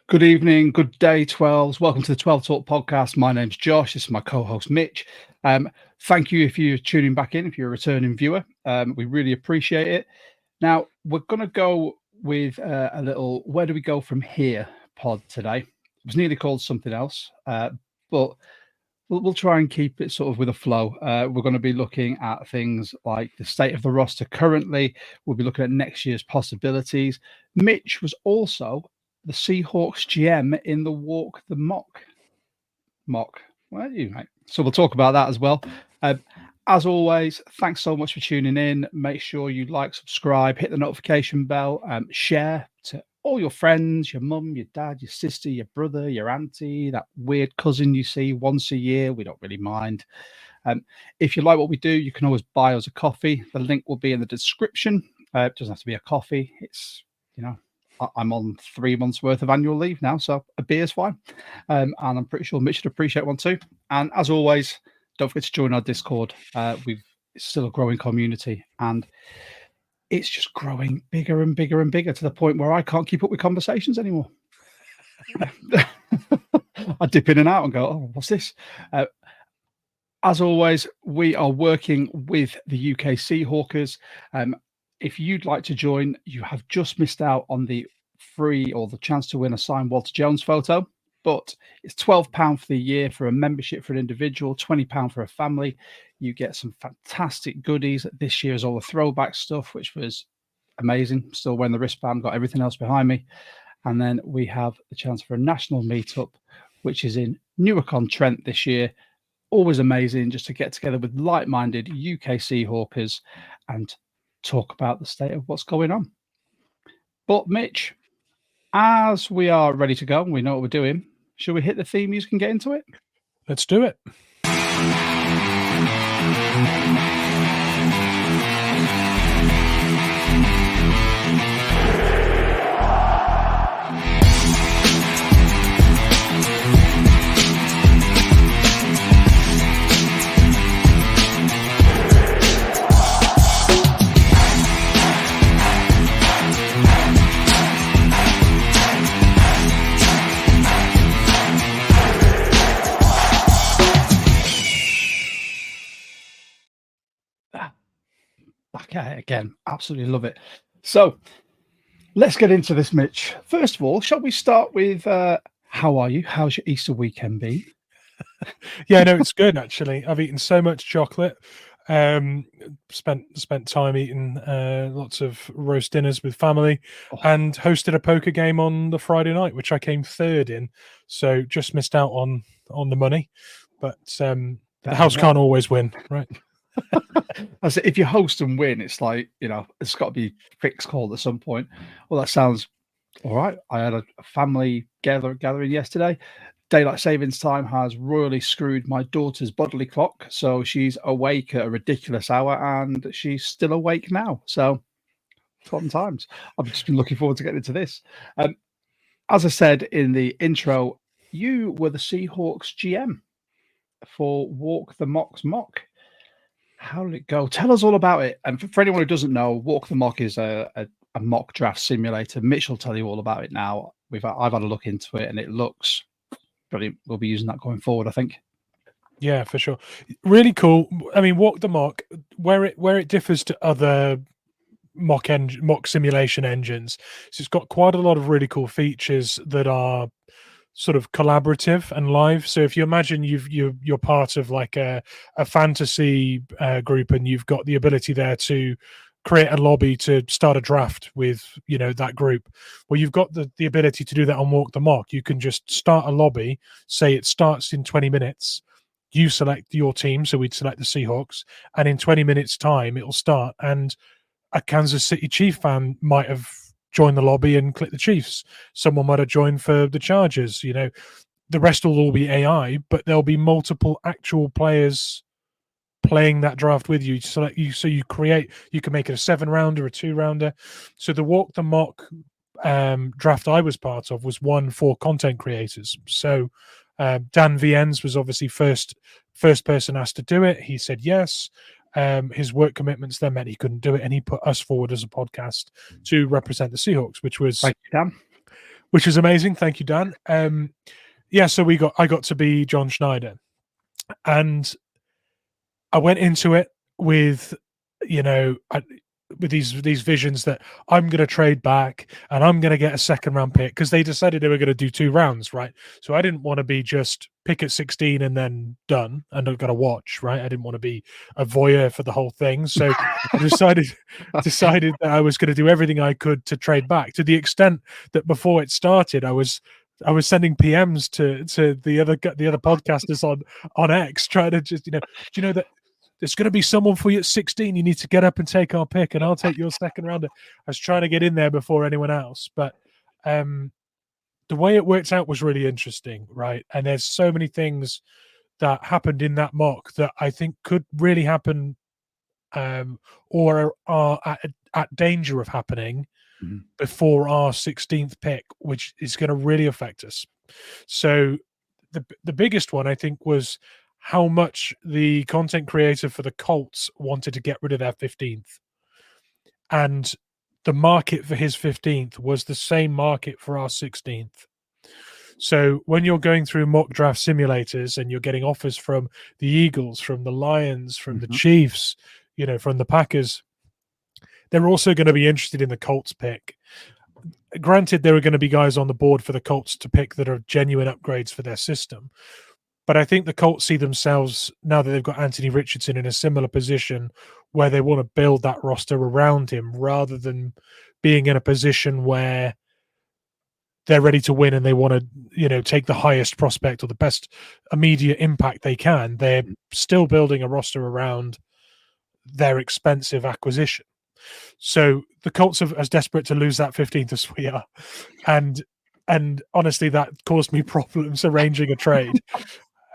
Good evening, good day, 12s. Welcome to the 12 Talk podcast. My name's Josh. This is my co-host, Mitch. Thank you if you're tuning back in, if you're a returning viewer. We really appreciate it. Now, we're going to go with a little where do we go from here pod today. It was nearly called something else, but we'll try and keep it sort of with a flow. We're going to be looking at things like the state of the roster currently. We'll be looking at next year's possibilities. Mitch was also the Seahawks GM in the Walk the Mock. Where are you, mate? So we'll talk about that as well. As always, thanks so much for tuning in. Make sure you like, subscribe, hit the notification bell, share to all your friends, your mum, your dad, your sister, your brother, your auntie, that weird cousin you see once a year. We don't really mind. If you like what we do, you can always buy us a coffee. The link will be in the description. It doesn't have to be a coffee. It's, I'm on 3 months worth of annual leave now, so a beer's fine. And I'm pretty sure Mitch would appreciate one too. And as always, don't forget to join our Discord. It's still a growing community, and it's just growing bigger and bigger and bigger to the point where I can't keep up with conversations anymore. I dip in and out and go, oh, what's this? As always, we are working with the UK Seahawkers. If you'd like to join, you have just missed out on the free or the chance to win a signed Walter Jones photo, but it's £12 for the year for a membership for an individual, £20 for a family. You get some fantastic goodies. This year is all the throwback stuff, which was amazing. Still wearing the wristband, got everything else behind me. And then we have the chance for a national meetup, which is in Newark-on-Trent this year. Always amazing just to get together with like-minded UK Seahawkers and talk about the state of what's going on. But Mitch, as we are ready to go and we know what we're doing, shall we hit the theme music and get into it? Let's do it. Back at it again. Absolutely love it. So let's get into this, Mitch. First of all, shall we start with how are you? How's your Easter weekend been? Yeah, no, it's good actually. I've eaten so much chocolate. Spent time eating lots of roast dinners with family, and hosted a poker game on the Friday night, which I came third in. So just missed out on the money, but the house can't always win, right? I said, if you host and win, it's like, it's got to be fixed call at some point. Well, that sounds all right. I had a family gathering yesterday. Daylight savings time has royally screwed my daughter's bodily clock, so she's awake at a ridiculous hour, and she's still awake now. So fun times. I've just been looking forward to getting into this. As I said in the intro, you were the Seahawks GM for Walk the Mock's Mock. How did it go? Tell us all about it. And for anyone who doesn't know, Walk the Mock is a mock draft simulator. Mitch will tell you all about it now. I've had a look into it, and it looks brilliant. We'll be using that going forward, I think. Yeah, for sure. Really cool. I mean, Walk the Mock, where it differs to other mock simulation engines, so it's got quite a lot of really cool features that are sort of collaborative and live. So if you imagine you're part of like a fantasy group, and you've got the ability there to create a lobby to start a draft with that group, well, you've got the ability to do that on Walk the Mock. You can just start a lobby, say it starts in 20 minutes, you select your team, so we'd select the Seahawks, and in 20 minutes time it'll start, and a Kansas City Chief fan might have join the lobby and click the Chiefs. Someone might have joined for the Chargers. The rest will all be AI, but there'll be multiple actual players playing that draft with you. So you can make it a 7-rounder, a 2-rounder. So the Walk the Mock draft I was part of was one for content creators. So Dan Viens was obviously first person asked to do it. He said yes. His work commitments then meant he couldn't do it, and he put us forward as a podcast to represent the Seahawks, which was which was amazing. Thank you, Dan. Yeah, so I got to be John Schneider, and I went into it with, with these visions that I'm going to trade back and I'm going to get a second round pick, because they decided they were going to do 2 rounds, right? So I didn't want to be just pick at 16 and then done and I've got to watch, right? I didn't want to be a voyeur for the whole thing. So I decided that I was going to do everything I could to trade back, to the extent that before it started, I was sending PMs to the other podcasters on X, trying to just, do you know that there's going to be someone for you at 16. You need to get up and take our pick, and I'll take your second rounder. I was trying to get in there before anyone else, but the way it worked out was really interesting, right? And there's so many things that happened in that mock that I think could really happen, or are at danger of happening before our 16th pick, which is going to really affect us. So the biggest one, I think, was how much the content creator for the Colts wanted to get rid of their 15th. And the market for his 15th was the same market for our 16th. So when you're going through mock draft simulators and you're getting offers from the Eagles, from the Lions, from the Chiefs, from the Packers, they're also going to be interested in the Colts pick. Granted, there are going to be guys on the board for the Colts to pick that are genuine upgrades for their system. But I think the Colts see themselves, now that they've got Anthony Richardson, in a similar position where they want to build that roster around him, rather than being in a position where they're ready to win and they want to, take the highest prospect or the best immediate impact they can. They're still building a roster around their expensive acquisition. So the Colts are as desperate to lose that 15th as we are. And honestly, that caused me problems arranging a trade.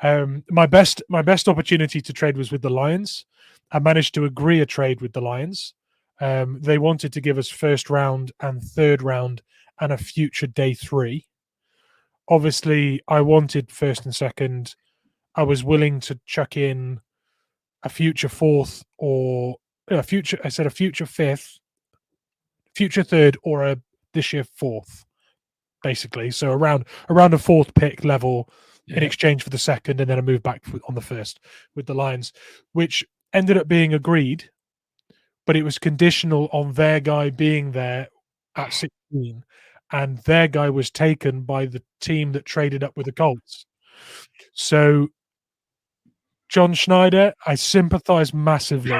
My best opportunity to trade was with the Lions. I managed to agree a trade with the Lions. They wanted to give us first round and third round and a future day 3. Obviously, I wanted first and second. I was willing to chuck in a future 4th or a future 5th, future 3rd, or a this year 4th, basically. So around a 4th pick level. In exchange for the 2nd, and then a move back on the 1st with the Lions, which ended up being agreed, but it was conditional on their guy being there at 16, and their guy was taken by the team that traded up with the Colts. So, John Schneider, I sympathize massively.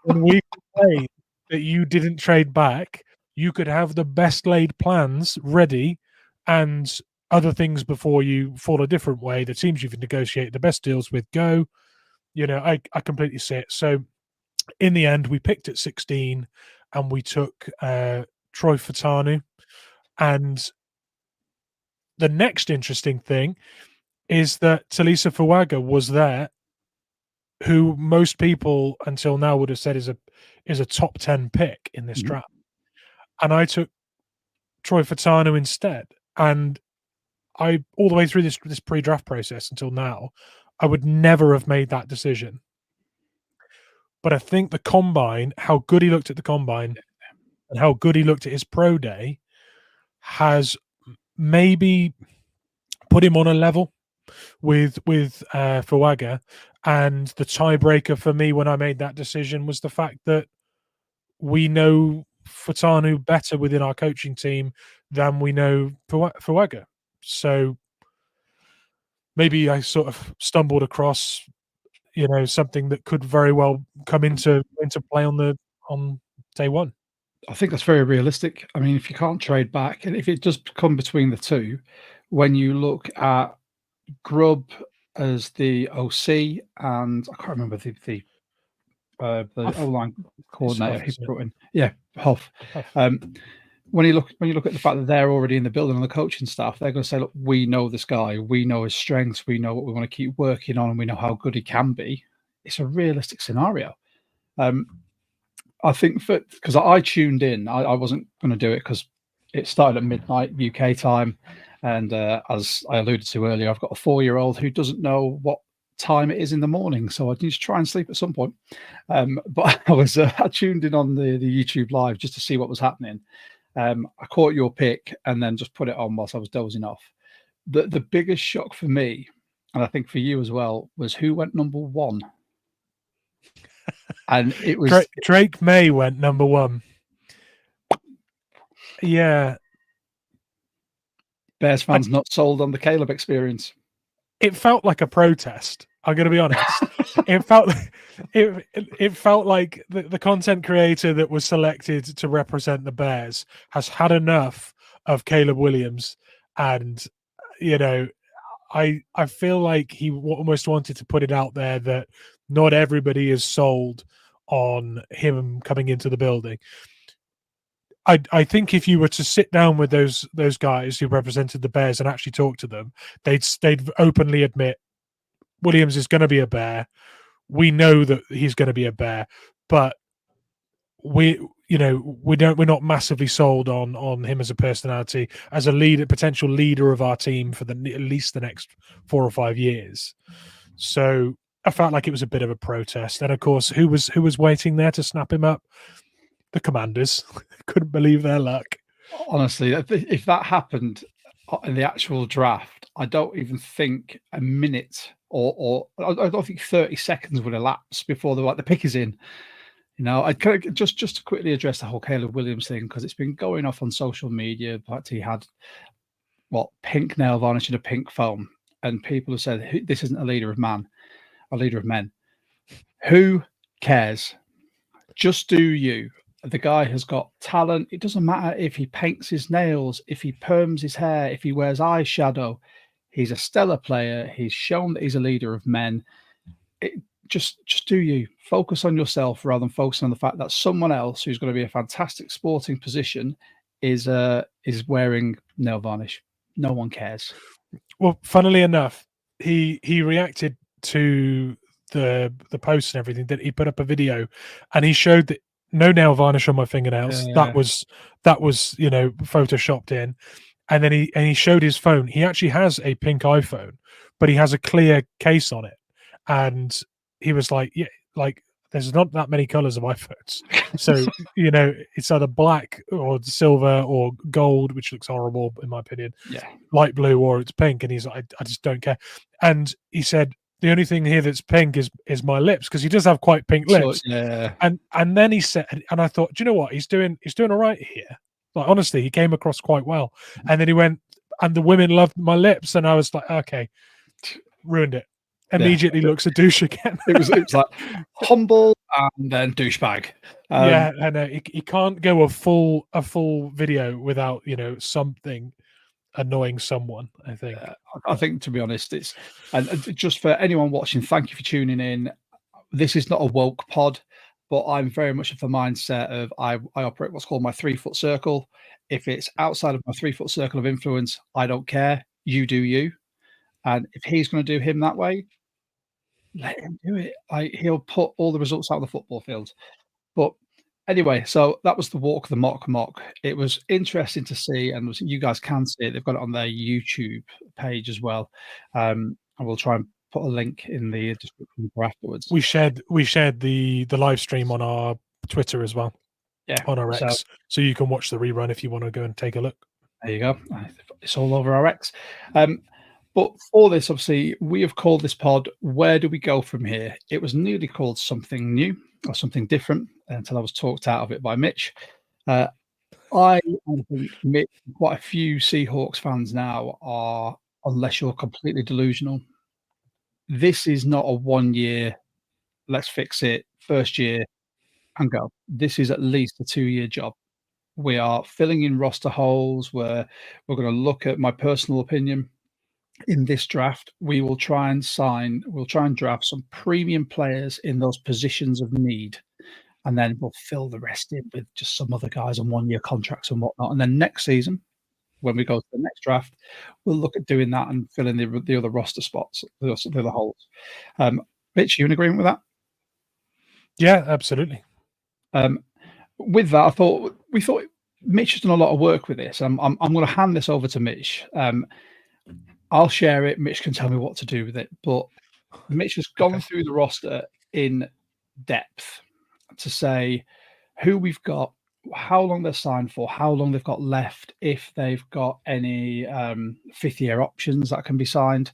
When we complained that you didn't trade back, you could have the best laid plans ready and other things before you fall a different way. The teams you've negotiated the best deals with go. I completely see it. So in the end, we picked at 16 and we took Troy Fatanu. And the next interesting thing is that Talisa Fuaga was there, who most people until now would have said is a top 10 pick in this draft. And I took Troy Fatanu instead. And I, all the way through this pre-draft process until now, I would never have made that decision. But I think the combine, how good he looked at the combine and how good he looked at his pro day, has maybe put him on a level with Fuaga. And the tiebreaker for me when I made that decision was the fact that we know Fatanu better within our coaching team than we know Fuaga. So maybe I sort of stumbled across, something that could very well come into play on day 1. I think that's very realistic. I mean, if you can't trade back, and if it does come between the two, when you look at Grubb as the OC, and I can't remember the O-line coordinator he brought in. Yeah, Huff. When you look at the fact that they're already in the building on the coaching staff, they're going to say, look, we know this guy, we know his strengths, we know what we want to keep working on, and we know how good he can be. It's a realistic scenario. I think because I tuned in, I wasn't going to do it because it started at midnight UK time. And as I alluded to earlier, I've got a 4-year-old who doesn't know what time it is in the morning, so I need to try and sleep at some point. But I tuned in on the YouTube live just to see what was happening. I caught your pick and then just put it on whilst I was dozing off. The biggest shock for me, and I think for you as well, was who went number 1. And it was Drake May went number 1. Yeah. Bears fans not sold on the Caleb experience. It felt like a protest. I'm going to be honest. it felt like the content creator that was selected to represent the Bears has had enough of Caleb Williams, and I feel like he almost wanted to put it out there that not everybody is sold on him coming into the building. I think if you were to sit down with those guys who represented the Bears and actually talk to them, they'd openly admit Williams is going to be a Bear. We know that he's going to be a Bear, but we're not massively sold on him as a personality, as a leader, potential leader of our team for at least the next 4 or 5 years. So I felt like it was a bit of a protest. And of course, who was waiting there to snap him up? The Commanders. Couldn't believe their luck. Honestly, if that happened in the actual draft, I don't even think a minute or I don't think 30 seconds would elapse before the pick is in. I kind of just to quickly address the whole Caleb Williams thing, because it's been going off on social media. But he had pink nail varnish and a pink foam, and people have said this isn't a leader of men. Who cares? Just do you. The guy has got talent. It doesn't matter if he paints his nails, if he perms his hair, if he wears eyeshadow. He's a stellar player. He's shown that he's a leader of men. Just do you. Focus on yourself rather than focusing on the fact that someone else who's going to be a fantastic sporting position is wearing nail varnish. No one cares. Well, funnily enough, he reacted to the posts and everything. That he put up a video and he showed that no nail varnish on my fingernails. That was photoshopped in. And then he showed his phone. He actually has a pink iPhone, but he has a clear case on it. And he was like, yeah, like there's not that many colors of iPhones. So, it's either black or silver or gold, which looks horrible in my opinion. Yeah. Light blue, or it's pink. And he's like, I just don't care. And he said, the only thing here that's pink is my lips, because he does have quite pink lips. So, yeah. And then he said, and I thought, do you know what? He's doing all right here. Like, honestly, he came across quite well. And then he went, and the women loved my lips. And I was like, okay, ruined it. Immediately looks a douche again. It was like humble and then douchebag. Yeah, I know. He can't go a full video without, something annoying someone, I think. I think, to be honest, and just for anyone watching, thank you for tuning in. This is not a woke pod, but I'm very much of the mindset of I operate what's called my 3-foot circle. If it's outside of my 3-foot circle of influence, I don't care. You do you. And if he's going to do him that way, let him do it. He'll put all the results out on the football field. But anyway, so that was the walk, the mock. It was interesting to see, and you guys can see it. They've got it on their YouTube page as well. And we'll try and put a link in the description for afterwards. We shared the live stream on our Twitter as well. Yeah, on our X, so you can watch the rerun if you want to go and take a look. There you go. It's all over our X. But for this, obviously, we have called this pod, Where Do We Go From Here? It was nearly called something new or something different until I was talked out of it by Mitch. I think Mitch, quite a few Seahawks fans now are, unless you're completely delusional, this is not a 1 year, let's fix it, first year and go. This is at least a 2-year job. We are filling in roster holes where we're going to look at, my personal opinion, in this draft, we'll try and draft some premium players in those positions of need. And then we'll fill the rest in with just some other guys on 1-year contracts and whatnot. And then next season, when we go to the next draft, we'll look at doing that and filling the other roster spots, the other holes. Mitch, you in agreement with that? Yeah, absolutely. With that, we thought Mitch has done a lot of work with this. I'm going to hand this over to Mitch. I'll share it. Mitch can tell me what to do with it. But Mitch has gone through the roster in depth to say who we've got, how long they're signed for, how long they've got left, if they've got any fifth-year options that can be signed.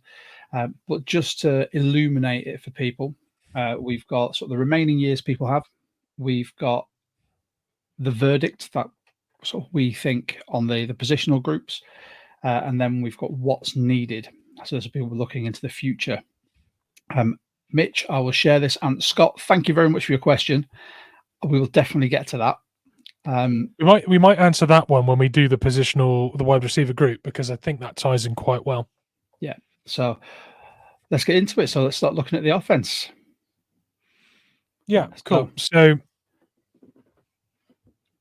But just to illuminate it for people, we've got sort of the remaining years people have. We've got the verdict that sort of we think on the positional groups, and then we've got what's needed. So there's people looking into the future. Mitch, I will share this, and Scott, thank you very much for your question. We will definitely get to that. We might answer that one when we do the wide receiver group, because I think that ties in quite well. Yeah. So let's get into it. So let's start looking at the offense. Yeah, cool. So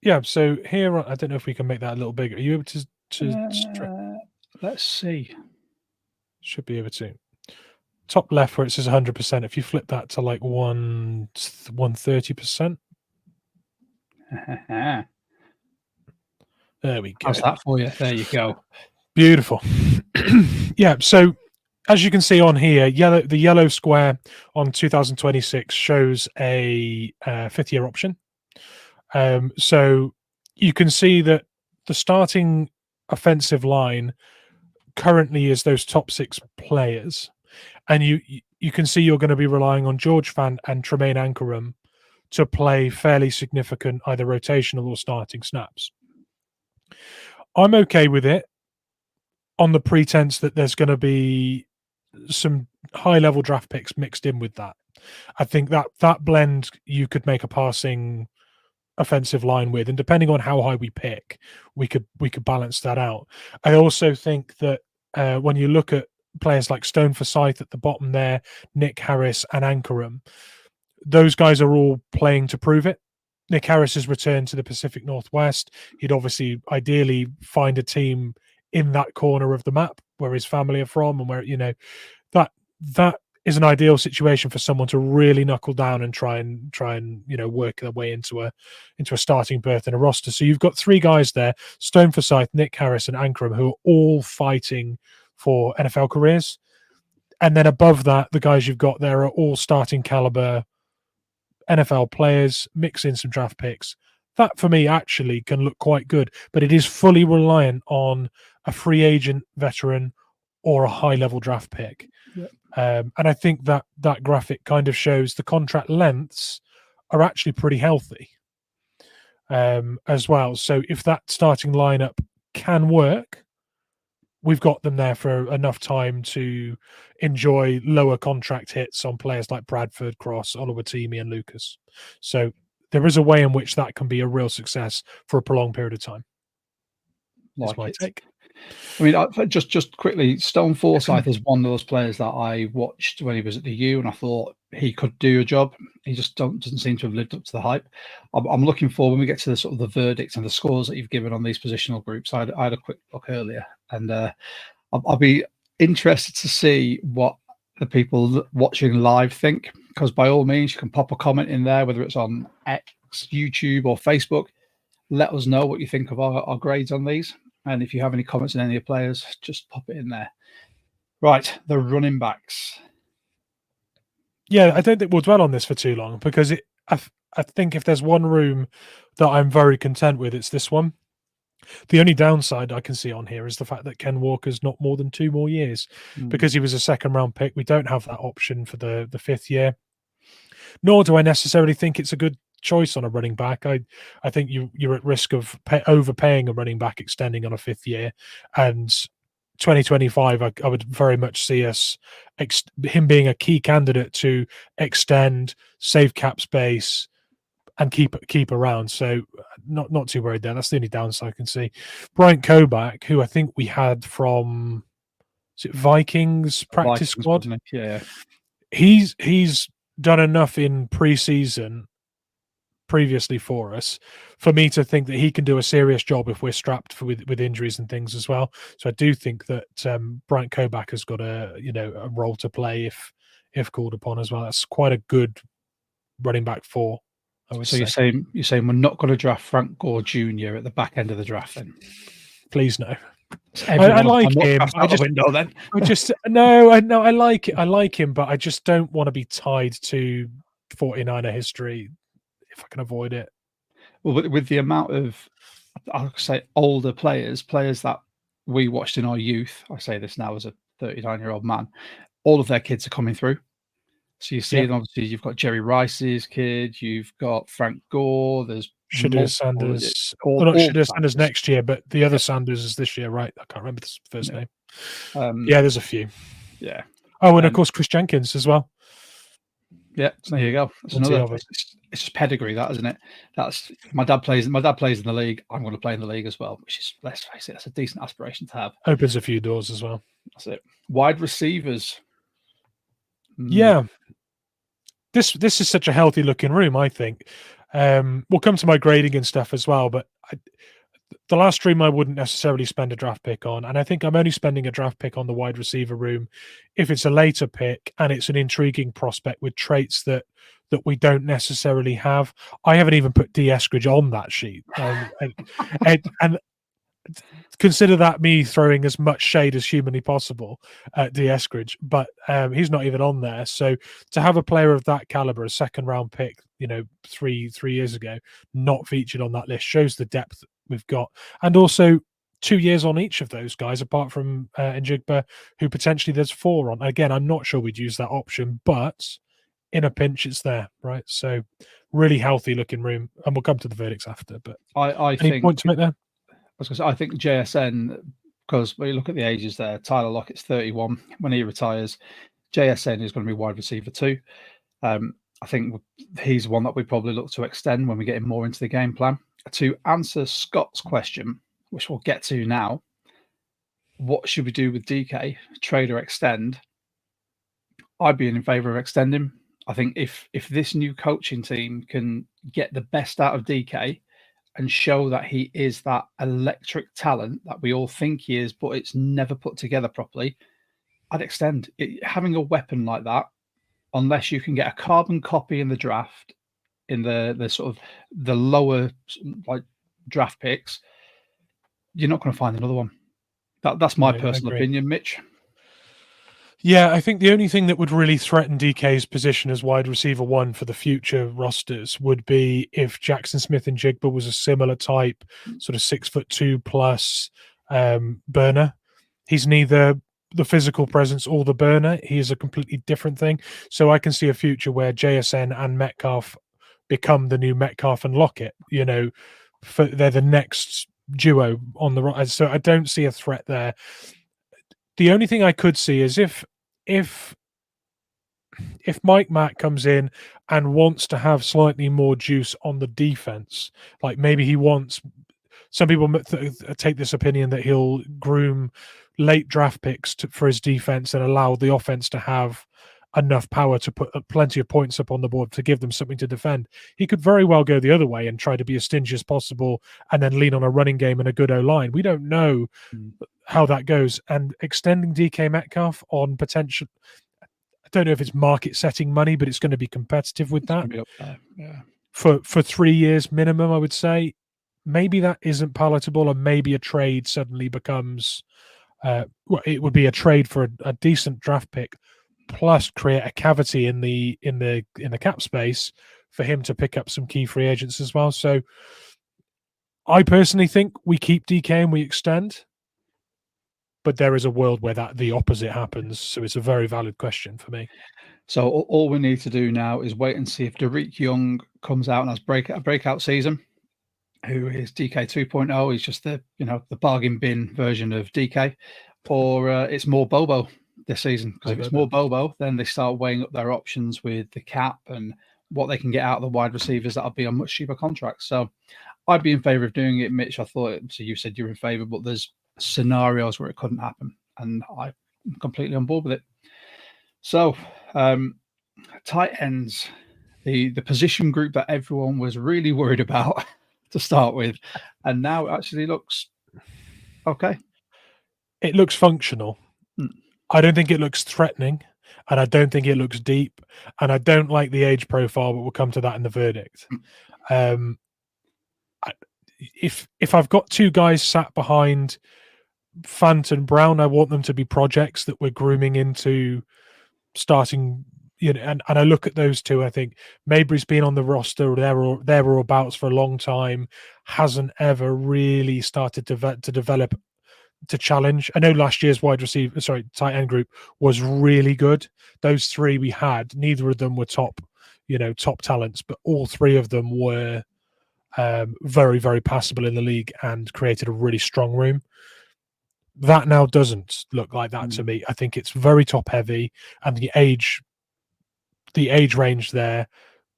here, I don't know if we can make that a little bigger. Are you able to let's see. Should be able to. Top left where it says 100%. If you flip that to like 130%. There we go. How's that for you? There you go. Beautiful. Yeah. So as you can see on here, the yellow square on 2026 shows a fifth-year option. So you can see that the starting offensive line currently is those top 6 players, and you can see you're going to be relying on George Fant and Tremaine Anchoram to play fairly significant either rotational or starting snaps. I'm okay with it on the pretense that there's going to be some high-level draft picks mixed in with that. I think that blend you could make a passing offensive line with, and depending on how high we pick, we could balance that out. I also think that when you look at players like Stone Forsyth at the bottom there, Nick Harris and Anchoram, those guys are all playing to prove it. Nick Harris has returned to the Pacific Northwest. He'd obviously ideally find a team in that corner of the map where his family are from, and where that is an ideal situation for someone to really knuckle down and try and work their way into a starting berth in a roster. So you've got 3 guys there: Stone Forsyth, Nick Harris, and Anchoram, who are all fighting for NFL careers. And then above that, the guys you've got there are all starting caliber NFL players, mix in some draft picks. That for me actually can look quite good, but it is fully reliant on a free agent veteran or a high level draft pick. Yep. And I think that graphic kind of shows the contract lengths are actually pretty healthy as well. So if that starting lineup can work, we've got them there for enough time to enjoy lower contract hits on players like Bradford, Cross, Oluwatimi, and Lucas. So there is a way in which that can be a real success for a prolonged period of time. That's my take. I mean, just quickly, Stone Forsyth is one of those players that I watched when he was at the U, and I thought he could do a job. He just doesn't seem to have lived up to the hype. I'm looking forward when we get to the sort of the verdicts and the scores that you've given on these positional groups. I had a quick look earlier, and I'll be interested to see what the people watching live think, because by all means, you can pop a comment in there, whether it's on X, YouTube, or Facebook. Let us know what you think of our grades on these. And if you have any comments on any of the players, just pop it in there. Right, the running backs. Yeah, I don't think we'll dwell on this for too long, because I think if there's one room that I'm very content with, it's this one. The only downside I can see on here is the fact that Ken Walker's not more than 2 more years. Because he was a 2nd round pick. We don't have that option for the 5th year. Nor do I necessarily think it's a good choice on a running back. I think you're at risk of overpaying a running back extending on a 5th year, and 2025 I would very much see him being a key candidate to extend, save cap space, and keep around. So not too worried there. That's the only downside I can see. Bryant Kobach, who I think we had from Vikings practice squad. Yeah, he's done enough in preseason previously for us for me to think that he can do a serious job if we're strapped with injuries and things as well. So I do think that Bryant Kobach has got a role to play if called upon as well. That's quite a good running back 4. So you're saying we're not going to draft Frank Gore Jr. at the back end of the draft then? Please no. I like him. I like it. I like him, but I just don't want to be tied to 49er history if I can avoid it. Well, with the amount of, I'll say, older players that we watched in our youth, I say this now as a 39-year-old man, all of their kids are coming through. So you see, Yeah. obviously, you've got Jerry Rice's kid, you've got Frank Gore, there's Shadir multiple, Sanders. all, Well, not all Shadir Sanders Sanders. next year, but the other Yeah. Sanders is this year, right? I can't remember the first Yeah. name. Yeah, there's a few. Yeah. Oh, and of course, Chris Jenkins as well. Yeah, there you go. That's Plenty another. of it. It's just pedigree, that isn't it? That's my dad plays in the league. I'm going to play in the league as well, which is, let's face it, that's a decent aspiration to have. Opens a few doors as well. That's it. Wide receivers. Yeah. This is such a healthy looking room, I think. We'll come to my grading and stuff as well, but the last stream I wouldn't necessarily spend a draft pick on, and I think I'm only spending a draft pick on the wide receiver room if it's a later pick and it's an intriguing prospect with traits that we don't necessarily have. I haven't even put D. Eskridge on that sheet, and consider that me throwing as much shade as humanly possible at D. Eskridge, but he's not even on there. So to have a player of that caliber, a second round pick, 3 years ago, not featured on that list shows the depth we've got, and also 2 years on each of those guys, apart from Njigba, who potentially there's 4 on. Again, I'm not sure we'd use that option, but in a pinch, it's there, right? So really healthy looking room, and we'll come to the verdicts after. But I any think point to make there? I think JSN, because when you look at the ages there, Tyler Lockett's 31 when he retires. JSN is going to be wide receiver 2. I think he's one that we probably look to extend when we get him more into the game plan. To answer Scott's question, which we'll get to now, what should we do with DK, trade or extend? I'd be in favour of extending. I think if this new coaching team can get the best out of DK and show that he is that electric talent that we all think he is, but it's never put together properly, I'd extend. Having a weapon like that, unless you can get a carbon copy in the draft, in the sort of the lower like draft picks, you're not going to find another one. That's my personal opinion, Mitch. Yeah, I think the only thing that would really threaten DK's position as wide receiver 1 for the future rosters would be if Jackson Smith-Njigba was a similar type, sort of 6'2" plus burner. He's neither the physical presence or the burner. He is a completely different thing. So I can see a future where JSN and Metcalf become the new Metcalf and Lockett. They're the next duo on the right. So I don't see a threat there. The only thing I could see is if Mike Mack comes in and wants to have slightly more juice on the defense, like maybe he wants. Some people take this opinion that he'll groom late draft picks for his defense and allow the offense to have enough power to put plenty of points up on the board to give them something to defend. He could very well go the other way and try to be as stingy as possible and then lean on a running game and a good O-line. We don't know how that goes. And extending DK Metcalf on potential, I don't know if it's market setting money, but it's going to be competitive with that. Yeah. For 3 years minimum, I would say. Maybe that isn't palatable, and maybe a trade suddenly becomes it would be a trade for a decent draft pick, plus create a cavity in the cap space for him to pick up some key free agents as well. So I personally think we keep DK and we extend, but there is a world where the opposite happens. So it's a very valid question for me. So all we need to do now is wait and see if Derek Young comes out and has a breakout season. Who is DK 2.0? He's just the bargain bin version of DK, or it's more Bobo this season. Because if it's more Bobo, then they start weighing up their options with the cap and what they can get out of the wide receivers that'll be on much cheaper contracts. So I'd be in favour of doing it, Mitch. I thought so. You said you're in favour, but there's scenarios where it couldn't happen, and I'm completely on board with it. So tight ends, the position group that everyone was really worried about to start with, and now it actually looks okay. It looks functional. I don't think it looks threatening, and I don't think it looks deep, and I don't like the age profile, but we'll come to that in the verdict. If I've got 2 guys sat behind Fant and Brown, I want them to be projects that we're grooming into starting and I look at those two. I think Mabry's been on the roster there or abouts for a long time, hasn't ever really started to develop to challenge. I know last year's tight end group was really good. Those three we had, neither of them were top talents, but all three of them were very, very passable in the league and created a really strong room. That now doesn't look like that to me. I think it's very top heavy, and the age range there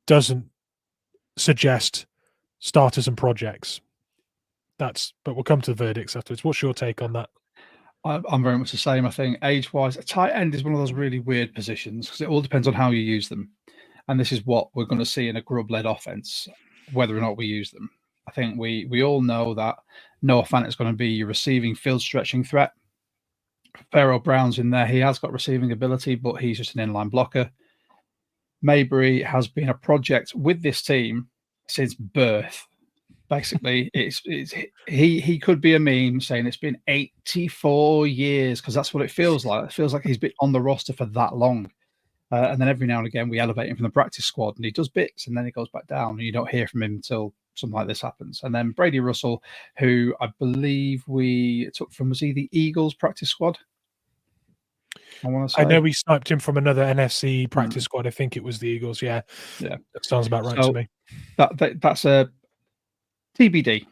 doesn't suggest starters and projects. But we'll come to the verdicts afterwards. What's your take on that? I'm very much the same. I think age-wise, a tight end is one of those really weird positions because it all depends on how you use them. And this is what we're going to see in a Grubb-led offense, whether or not we use them. I think we all know that Noah Fant is going to be your receiving field stretching threat. Pharaoh Brown's in there. He has got receiving ability, but he's just an inline blocker. Mabry has been a project with this team since birth. Basically, he could be a meme saying it's been 84 years because that's what it feels like. It feels like he's been on the roster for that long. And then every now and again, we elevate him from the practice squad and he does bits and then he goes back down and you don't hear from him until something like this happens. And then Brady Russell, who I believe we took from, was he the Eagles practice squad? I know we sniped him from another NFC practice squad. I think it was the Eagles. Yeah. That sounds about right to me. That's a TBD,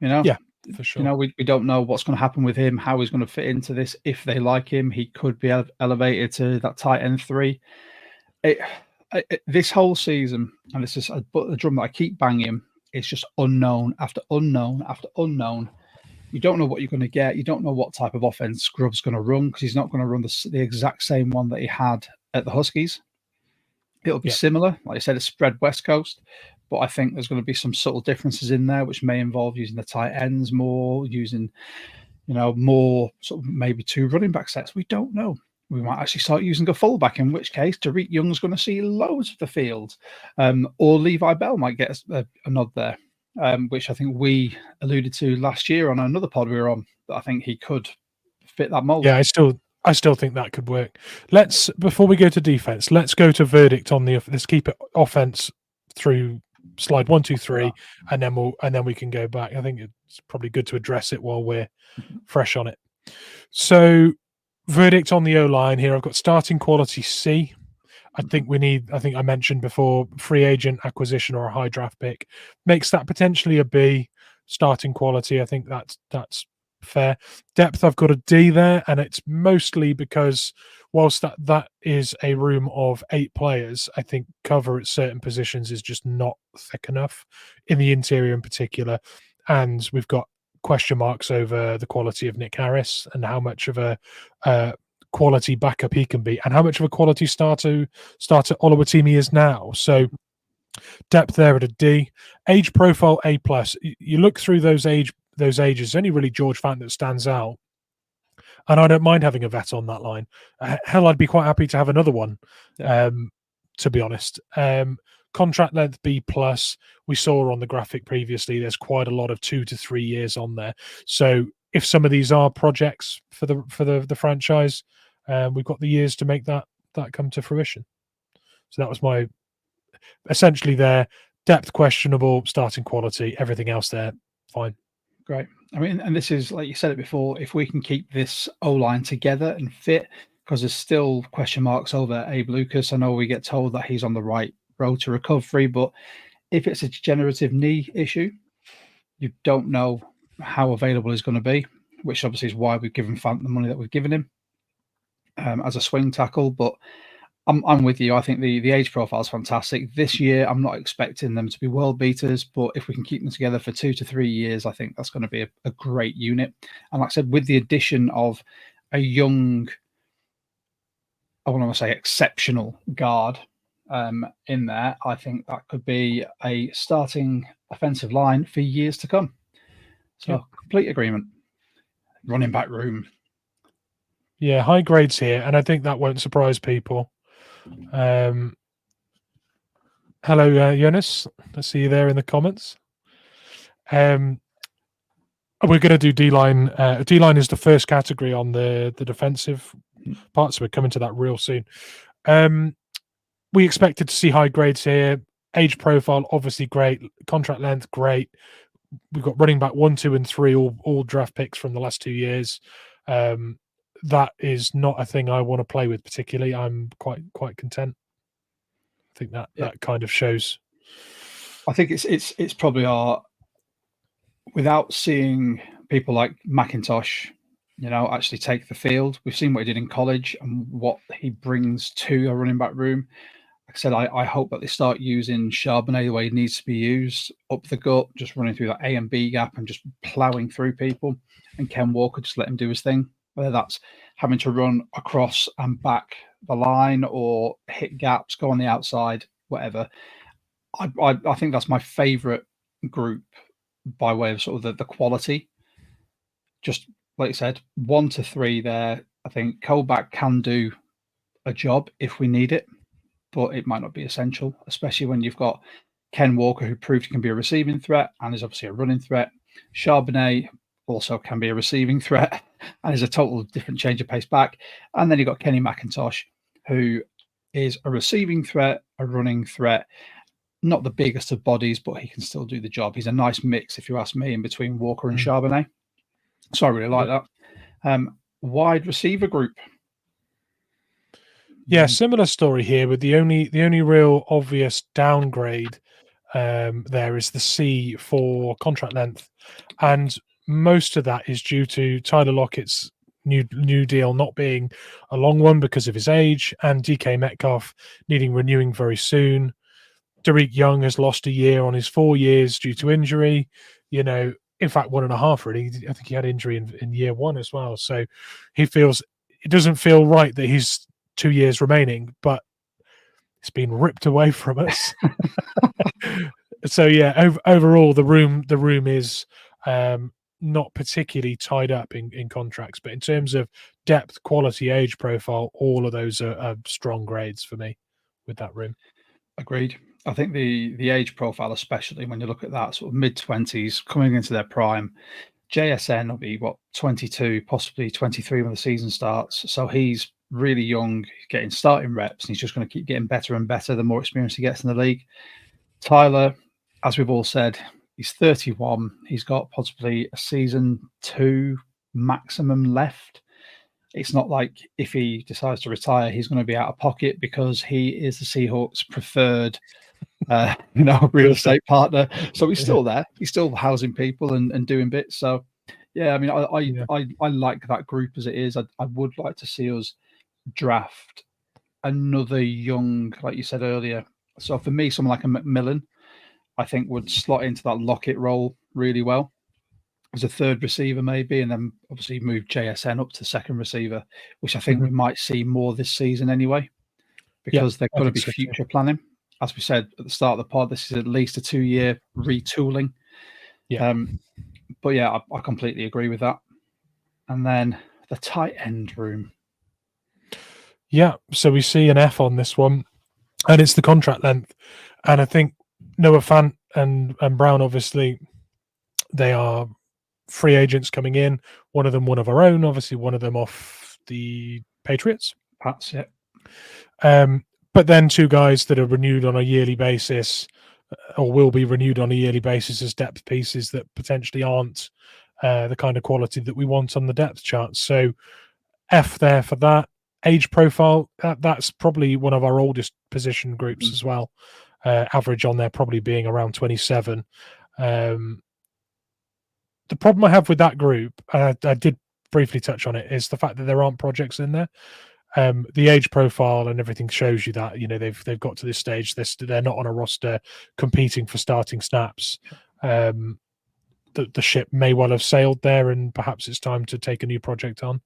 Yeah, for sure. We don't know what's going to happen with him, how he's going to fit into this. If they like him, he could be elevated to that tight end 3. This whole season, and this is the drum that I keep banging, it's just unknown after unknown after unknown. You don't know what you're going to get. You don't know what type of offense Grubb's going to run because he's not going to run the exact same one that he had at the Huskies. It'll be similar. Like I said, it's spread West Coast. But I think there's going to be some subtle differences in there, which may involve using the tight ends more, using, more sort of maybe 2 running back sets. We don't know. We might actually start using a fullback, in which case Tariq Young's going to see loads of the field. Or Levi Bell might get a nod there, which I think we alluded to last year on another pod we were on, that I think he could fit that mold. Yeah, I still think that could work. Before we go to defense, let's go to verdict on let's keep it offense through slide 1, 2, 3, and then we can go back. I think it's probably good to address it while we're fresh on it. So, verdict on the O-line here. I've got starting quality C. I think I mentioned before, free agent acquisition or a high draft pick makes that potentially a B. Starting quality, I think that's fair. Depth, I've got a D there, and it's mostly because whilst that is a room of 8 players, I think cover at certain positions is just not thick enough in the interior in particular. And we've got question marks over the quality of Nick Harris and how much of a quality backup he can be and how much of a quality starter Oluwatimi is now. So depth there at a D. Age profile A+. You look through those ages, it's only really George Fant that stands out. And I don't mind having a vet on that line. Hell, I'd be quite happy to have another one, to be honest. Contract length B+. We saw on the graphic previously, there's quite a lot of 2 to 3 years on there. So if some of these are projects for the franchise, we've got the years to make that come to fruition. So that was my essentially there. Depth questionable, starting quality, everything else there fine. Great. I mean, and this is, like you said it before, if we can keep this O-line together and fit, because there's still question marks over Abe Lucas. I know we get told that he's on the right road to recovery, but if it's a degenerative knee issue, you don't know how available he's going to be, which obviously is why we've given Fant the money that we've given him as a swing tackle. But I'm with you. I think the age profile is fantastic. This year, I'm not expecting them to be world beaters, but if we can keep them together for 2 to 3 years, I think that's going to be a great unit. And like I said, with the addition of a young, I want to say exceptional guard in there, I think that could be a starting offensive line for years to come. So complete agreement. Running back room. Yeah, high grades here, and I think that won't surprise people. Hello, Jonas. I see you there in the comments. We're going to do D-line. D-line is the first category on the defensive part, so we're coming to that real soon. we expected to see high grades here. Age profile, obviously great. Contract length, great. We've got running back 1, 2, and 3, all draft picks from the last 2 years. That is not a thing I want to play with particularly. I'm quite content. I think that kind of shows. I think it's probably without seeing people like McIntosh, actually take the field. We've seen what he did in college and what he brings to a running back room. Like I said, I hope that they start using Charbonnet the way he needs to be used, up the gut, just running through that A and B gap and just ploughing through people. And Ken Walker, just let him do his thing, whether that's having to run across and back the line or hit gaps, go on the outside, whatever. I think that's my favourite group by way of sort of the quality. Just like you said, 1 to 3 there. I think Colback can do a job if we need it, but it might not be essential, especially when you've got Ken Walker, who proved he can be a receiving threat and is obviously a running threat. Charbonnet also can be a receiving threat and is a total different change of pace back. And then you've got Kenny McIntosh, who is a receiving threat, a running threat, not the biggest of bodies, but he can still do the job. He's a nice mix, if you ask me, in between Walker and Charbonnet. So I really like that. Wide receiver group. Yeah, similar story here, with the only real obvious downgrade there is the C for contract length, and most of that is due to Tyler Lockett's new deal not being a long one because of his age, and DK Metcalf needing renewing very soon. Derek Young has lost a year on his 4 years due to injury. In fact, 1.5 really. I think he had injury in year 1 as well. So he feels it doesn't feel right that he's 2 years remaining, but it's been ripped away from us. So yeah, overall the room is not particularly tied up in contracts, but in terms of depth, quality, age profile, all of those are strong grades for me with that room. Agreed. I think the age profile, especially when you look at that sort of mid-20s coming into their prime, JSN will be 22, possibly 23 when the season starts. So he's really young, getting starting reps, and he's just going to keep getting better and better the more experience he gets in the league. Tyler, as we've all said, he's 31. He's got possibly a season 2 maximum left. It's not like if he decides to retire, he's going to be out of pocket, because he is the Seahawks' preferred real estate partner. So he's still there. He's still housing people and doing bits. So yeah, I mean, I like that group as it is. I would like to see us draft another young, like you said earlier. So for me, someone like a McMillan, I think would slot into that Lockett role really well as a third receiver maybe, and then obviously move JSN up to second receiver, which I think we might see more this season anyway, because they're going to be future planning. As we said at the start of the pod, this is at least a 2-year retooling. Yeah. But yeah, I completely agree with that. And then the tight end room. Yeah, so we see an F on this one, and it's the contract length. And I think Noah Fant and Brown, obviously, they are free agents coming in. One of them, one of our own, obviously, one of them off the Patriots. Pats, yeah. But then 2 guys that are renewed on a yearly basis, or will be renewed on a yearly basis as depth pieces that potentially aren't the kind of quality that we want on the depth chart. So F there for that. Age profile, that's probably one of our oldest position groups as well. Average on there probably being around 27. The problem I have with that group, I did briefly touch on it, is the fact that there aren't projects in there. The age profile and everything shows you that they've got to this stage. They're not on a roster competing for starting snaps. The ship may well have sailed there, and perhaps it's time to take a new project on.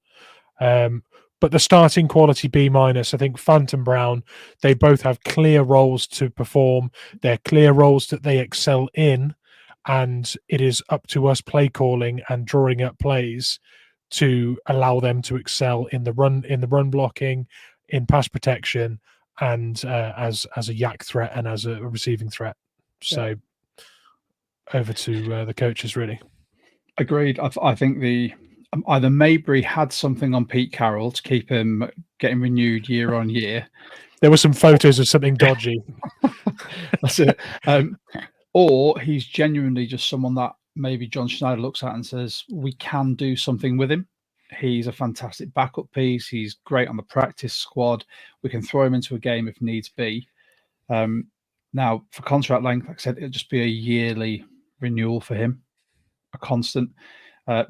But the starting quality B-, I think Fant and Brown, they both have clear roles to perform. They're clear roles that they excel in, and it is up to us play calling and drawing up plays to allow them to excel in the run blocking, in pass protection, and as a yak threat and as a receiving threat. So over to the coaches, really. Agreed. I think either Mabry had something on Pete Carroll to keep him getting renewed year on year. There were some photos of something dodgy. That's it. Or he's genuinely just someone that maybe John Schneider looks at and says, we can do something with him. He's a fantastic backup piece. He's great on the practice squad. We can throw him into a game if needs be. Now, for contract length, like I said, it'll just be a yearly renewal for him, a constant.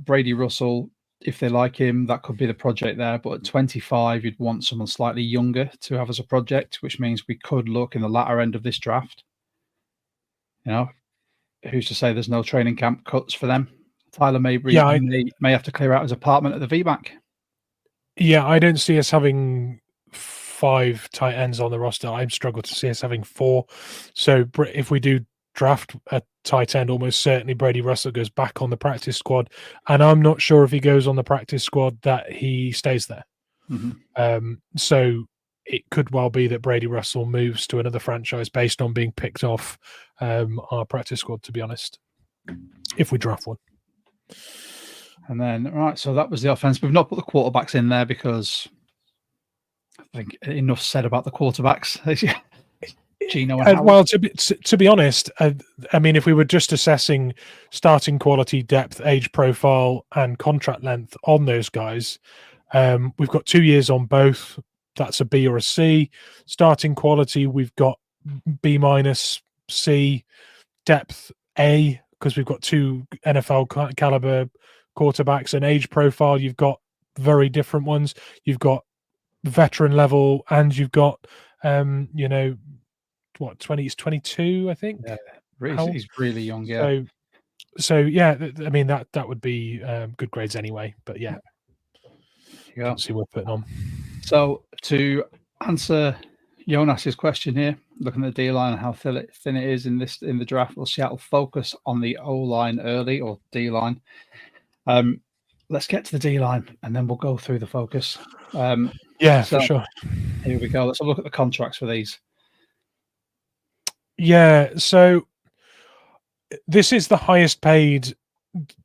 Brady Russell, if they like him, that could be the project there. But at 25, you'd want someone slightly younger to have as a project, which means we could look in the latter end of this draft. You know, who's to say there's no training camp cuts for them? Tyler Mabry may have to clear out his apartment at the VBAC. Yeah, I don't see us having 5 tight ends on the roster. I struggle to see us having 4. So if we do draft a tight end, almost certainly Brady Russell goes back on the practice squad. And I'm not sure if he goes on the practice squad that he stays there. So it could well be that Brady Russell moves to another franchise based on being picked off our practice squad, to be honest, if we draft one. And then, right, so that was the offense. We've not put the quarterbacks in there because I think enough said about the quarterbacks. Gino and well, to be honest, I mean, if we were just assessing starting quality, depth, age profile, and contract length on those guys, we've got 2 years on both. That's a B or a C. Starting quality, we've got B minus, C. Depth, A, because we've got 2 NFL caliber quarterbacks. And age profile, you've got very different ones. You've got veteran level, and you've got, 20? He's 22, I think. Yeah, he's really young. Yeah. So yeah, I mean that would be good grades anyway. But yeah, can't see what we're putting on. So to answer Jonas's question here, looking at the D line and how thin it is in the draft, will Seattle focus on the O line early or D line? Let's get to the D line and then we'll go through the focus. For sure. Here we go. Let's have a look at the contracts for these. Yeah, so this is the highest paid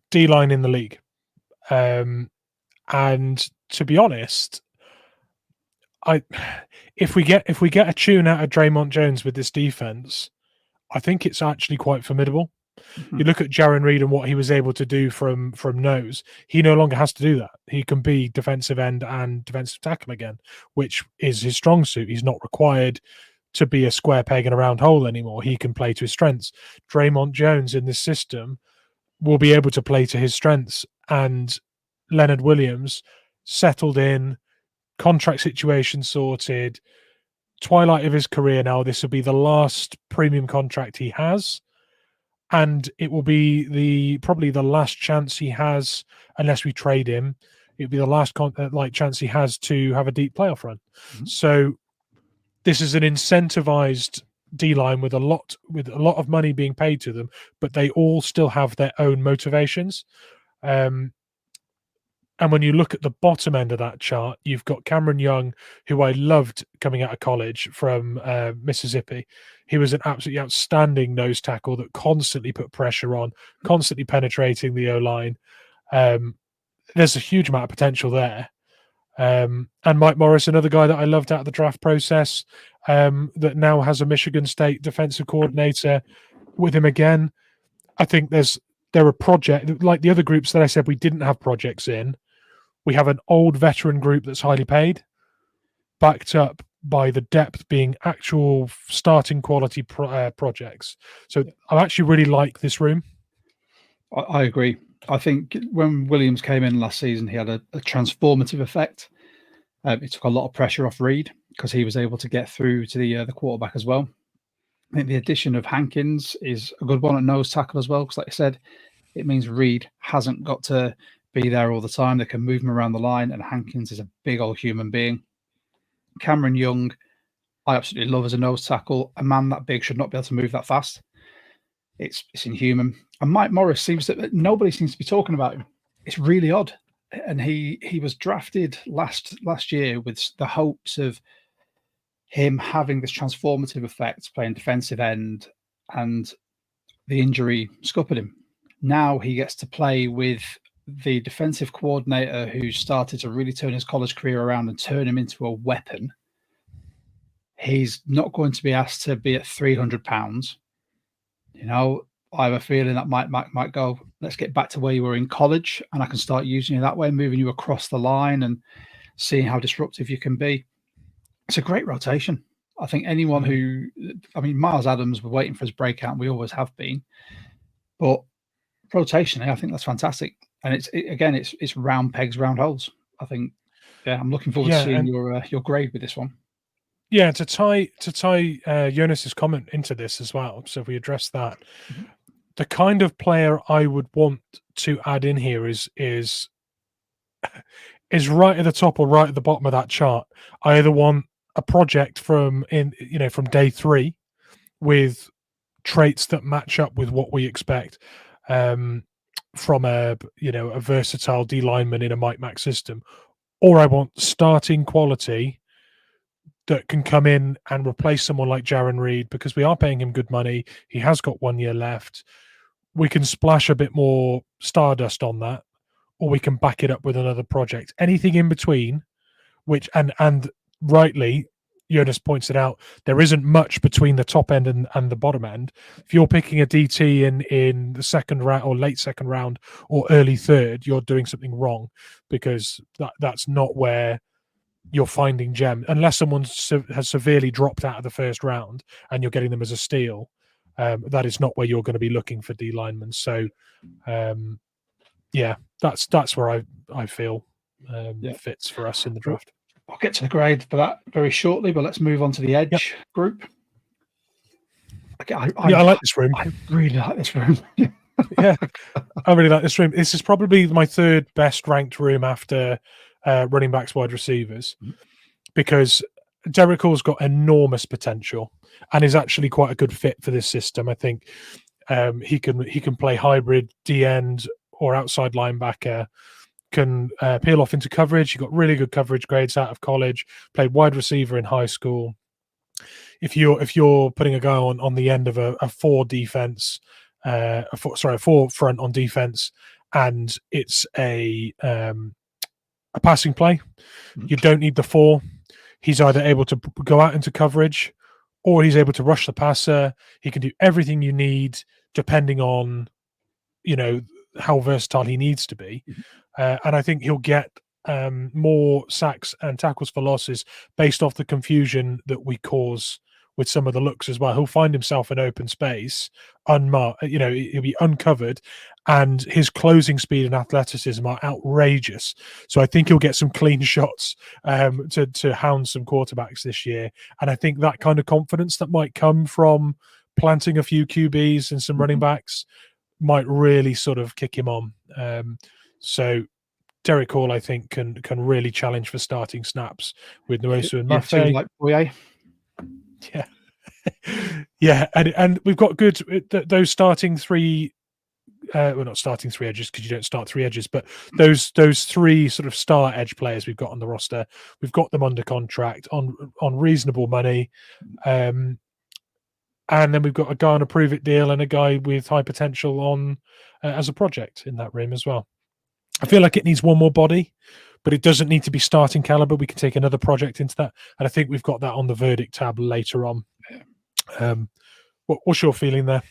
D line in the league, and to be honest, if we get a tune out of Draymond Jones with this defense, I think it's actually quite formidable. You look at Jaron Reed and what he was able to do from nose. He no longer has to do that. He can be defensive end and defensive tackle again, which is his strong suit. He's not required to be a square peg in a round hole anymore. He can play to his strengths. Draymond Jones in this system will be able to play to his strengths. And Leonard Williams settled in, contract situation sorted, twilight of his career now. This will be the last premium contract he has. And it will be probably the last chance he has, unless we trade him. It'll be the last chance he has to have a deep playoff run. So this is an incentivized D-line with a lot of money being paid to them, but they all still have their own motivations. And when you look at the bottom end of that chart, you've got Cameron Young, who I loved coming out of college from Mississippi. He was an absolutely outstanding nose tackle that constantly put pressure on, constantly penetrating the O-line. There's a huge amount of potential there. And Mike Morris, another guy that I loved out of the draft process, that now has a Michigan State defensive coordinator with him again. I think there are projects, like the other groups that I said we didn't have projects in. We have an old veteran group that's highly paid, backed up by the depth being actual starting quality projects. So I actually really like this room. I agree. I think when Williams came in last season, he had a transformative effect. It took a lot of pressure off Reed because he was able to get through to the quarterback as well. I think the addition of Hankins is a good one at nose tackle as well, because like I said, it means Reed hasn't got to be there all the time. They can move him around the line, and Hankins is a big old human being. Cameron Young, I absolutely love as a nose tackle. A man that big should not be able to move that fast. It's inhuman. And Mike Morris nobody seems to be talking about him. It's really odd. And he was drafted last year with the hopes of him having this transformative effect, playing defensive end, and the injury scuppered him. Now he gets to play with the defensive coordinator who started to really turn his college career around and turn him into a weapon, he's not going to be asked to be at 300 pounds. You know, I have a feeling that might go, let's get back to where you were in college, and I can start using you that way, moving you across the line and seeing how disruptive you can be. It's a great rotation. I think anyone who, I mean, Miles Adams, we're waiting for his breakout, and we always have been. But rotationally, I think that's fantastic. And it's round pegs, round holes. I think, I'm looking forward to seeing your grade with this one. Yeah, to tie Jonas's comment into this as well. So if we address that, the kind of player I would want to add in here is right at the top or right at the bottom of that chart. I either want a project from day 3 with traits that match up with what we expect from a versatile D lineman in a Mike Mac system, or I want starting quality that can come in and replace someone like Jaron Reed, because we are paying him good money. He has got 1 year left. We can splash a bit more stardust on that, or we can back it up with another project. Anything in between, which and rightly, Jonas points it out, there isn't much between the top end and the bottom end. If you're picking a DT in the second round or late second round or early third, you're doing something wrong, because that's not where you're finding gem, unless someone has severely dropped out of the first round and you're getting them as a steal. That is not where you're going to be looking for D linemen. So, that's where I feel fits for us in the draft. I'll get to the grade for that very shortly, but let's move on to the edge group. I like this room. I really like this room. Yeah, I really like this room. This is probably my third best ranked room after running backs, wide receivers, because Derek Hall's got enormous potential and is actually quite a good fit for this system. I think he can play hybrid D end or outside linebacker, can peel off into coverage. He got really good coverage grades out of college, played wide receiver in high school. If you're putting a guy on the end of a 4 defense, a 4 front on defense, and it's a passing play, you don't need the 4. He's either able to go out into coverage, or he's able to rush the passer. He can do everything you need, depending on how versatile he needs to be. And I think he'll get more sacks and tackles for losses based off the confusion that we cause with some of the looks as well. He'll find himself in open space, unmarked, he'll be uncovered, and his closing speed and athleticism are outrageous. So I think he'll get some clean shots to hound some quarterbacks this year. And I think that kind of confidence that might come from planting a few QBs and some running backs might really sort of kick him on. So Derek Hall, I think, can really challenge for starting snaps with Nwosu and Mafe. Like Boye. Yeah. Yeah, and we've got good those starting 3 not starting 3 edges, because you don't start 3 edges, but those 3 sort of star edge players we've got on the roster, we've got them under contract on reasonable money, and then we've got a guy on a prove it deal and a guy with high potential on as a project in that room as well. I feel like it needs one more body, but it doesn't need to be starting caliber. We can take another project into that, and I think we've got that on the verdict tab later on. What's your feeling there?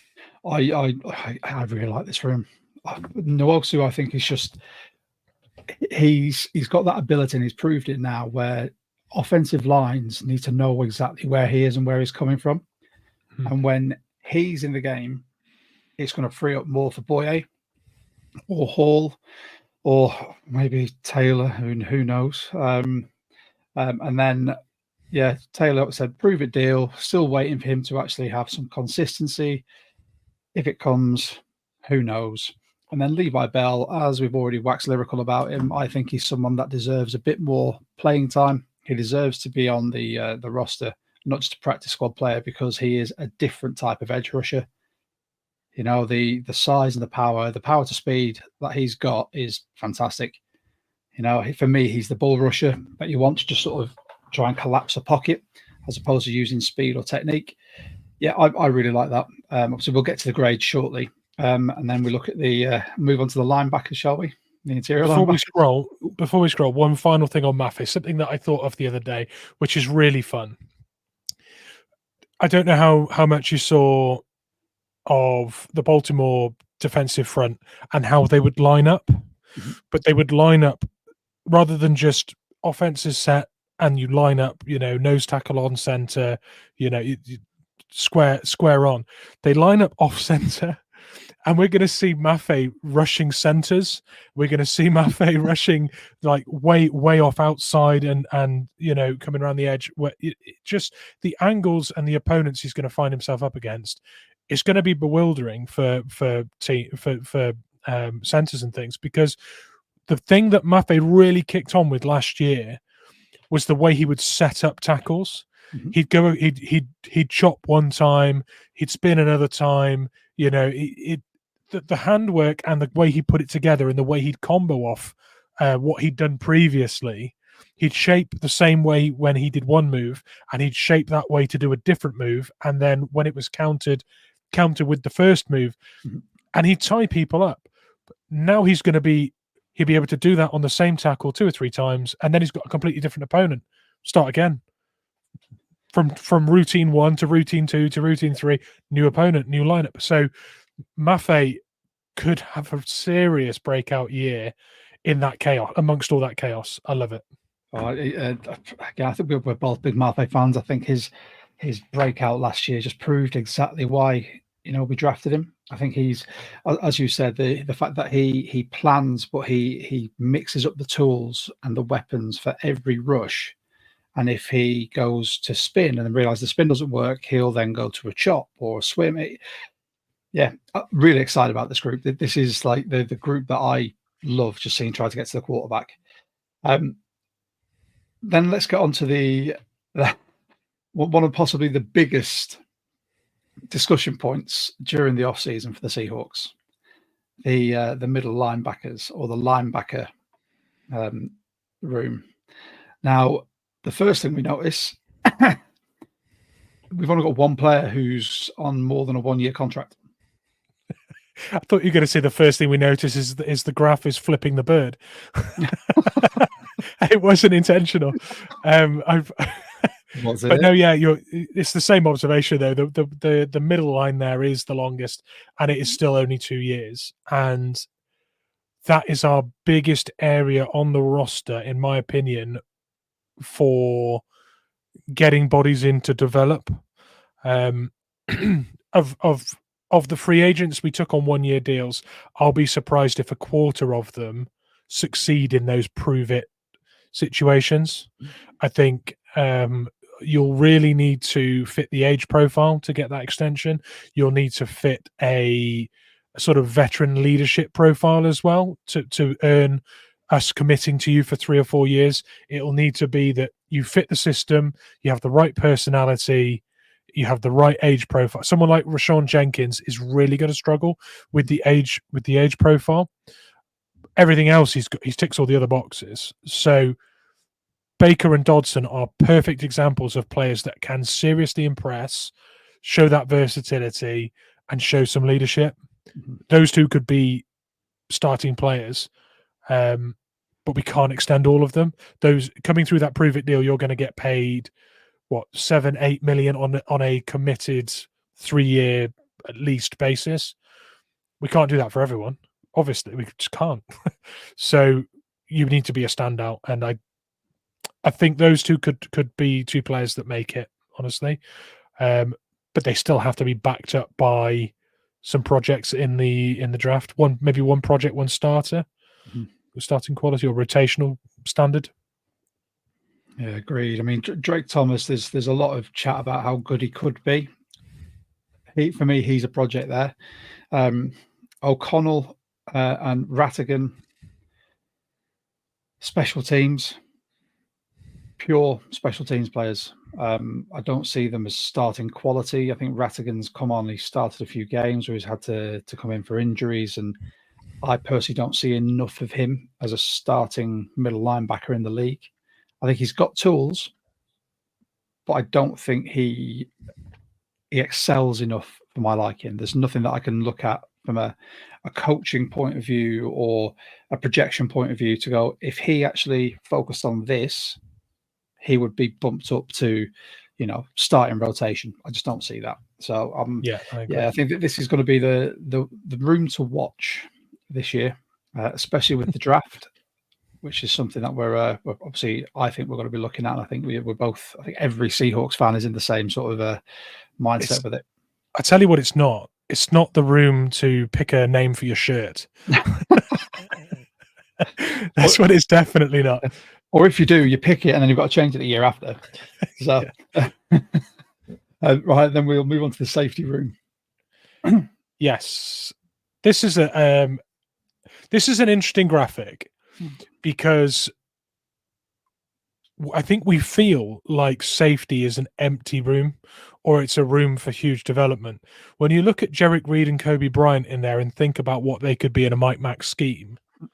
I really like this room. Nwosu, I think, is just he's got that ability, and he's proved it now, where offensive lines need to know exactly where he is and where he's coming from. And when he's in the game, it's going to free up more for Boye or Hall or maybe Taylor, who knows. And then, Taylor, like I said, prove it deal, still waiting for him to actually have some consistency. If it comes, who knows? And then Levi Bell, as we've already waxed lyrical about him, I think he's someone that deserves a bit more playing time. He deserves to be on the roster, not just a practice squad player, because he is a different type of edge rusher. The size and the power to speed that he's got is fantastic. For me, he's the bull rusher that you want to just sort of try and collapse a pocket, as opposed to using speed or technique. Yeah, I really like that. Obviously, we'll get to the grade shortly, and then we look at the move on to the linebackers, shall we? The interior Before linebackers. we scroll, one final thing on Maffei, something that I thought of the other day, which is really fun. I don't know how much you saw of the Baltimore defensive front and how they would line up, but they would line up rather than just offenses set and you line up, nose tackle on center, you square on. They line up off center. And we're going to see Maffei rushing centers. We're going to see Maffei rushing like way off outside and coming around the edge. Where just the angles and the opponents he's going to find himself up against, it's going to be bewildering for centers and things, because the thing that Maffei really kicked on with last year was the way he would set up tackles. He'd go, he'd chop one time, he'd spin another time. The handwork and the way he put it together and the way he'd combo off what he'd done previously, he'd shape the same way when he did one move, and he'd shape that way to do a different move. And then when it was counter with the first move, and he'd tie people up. But now he'll be able to do that on the same tackle 2 or 3 times, and then he's got a completely different opponent. Start again. From routine 1 to routine 2 to routine 3, new opponent, new lineup. So Maffei could have a serious breakout year in that chaos, amongst all that chaos. I love it. Again, I think we're both big Maffei fans. I think his breakout last year just proved exactly why we drafted him. I think he's, as you said, the fact that he plans, but he mixes up the tools and the weapons for every rush. And if he goes to spin and then realizes the spin doesn't work, he'll then go to a chop or a swim. I'm really excited about this group. This is like the group that I love just seeing try to get to the quarterback. Then let's get on to the one of possibly the biggest discussion points during the offseason for the Seahawks, the middle linebackers, or the linebacker room. Now, the first thing we notice, we've only got one player who's on more than a 1-year contract. I thought you were going to say the first thing we notice is the graph is flipping the bird. It wasn't intentional. But no, yeah, it's the same observation though. The middle line there is the longest, and it is still only 2 years, and that is our biggest area on the roster, in my opinion, for getting bodies in to develop. Of the free agents we took on 1-year deals, I'll be surprised if a quarter of them succeed in those prove it situations. I think you'll really need to fit the age profile to get that extension. You'll need to fit a sort of veteran leadership profile as well to earn us committing to you for 3 or 4 years. It'll need to be that you fit the system, you have the right personality, you have the right age profile. Someone like Rashawn Jenkins is really going to struggle with the age profile. Everything else he ticks all the other boxes. So Baker and Dodson are perfect examples of players that can seriously impress, show that versatility, and show some leadership. Those two could be starting players, but we can't extend all of them. Those coming through that prove it deal, you're going to get paid $7-8 million on a committed 3-year at least basis. We can't do that for everyone. Obviously, we just can't. So you need to be a standout, and I think those two could be 2 players that make it, honestly. But they still have to be backed up by some projects in the draft. Maybe one project, one starter, starting quality or rotational standard. Yeah, agreed. I mean, Drake Thomas, there's a lot of chat about how good he could be. For me, he's a project there. O'Connell and Rattigan, special teams, pure special teams players. I don't see them as starting quality. I think Rattigan's come on, he started a few games where he's had to come in for injuries, and I personally don't see enough of him as a starting middle linebacker in the league. I think he's got tools, but I don't think he excels enough for my liking. There's nothing that I can look at from a coaching point of view or a projection point of view to go, if he actually focused on this, he would be bumped up to, starting rotation. I just don't see that. So I think that this is going to be the room to watch this year, especially with the draft, which is something that we're obviously, I think we're going to be looking at. And I think we're both, I think every Seahawks fan is in the same sort of mindset with it. I tell you what, it's not. It's not the room to pick a name for your shirt. That's what it's definitely not. Or if you do, you pick it and then you've got to change it the year after. So, right, then we'll move on to the safety room. Yes, this is an interesting graphic because I think we feel like safety is an empty room, or it's a room for huge development. When you look at Jerick Reed and Kobe Bryant in there and think about what they could be in a Mike Mack scheme, it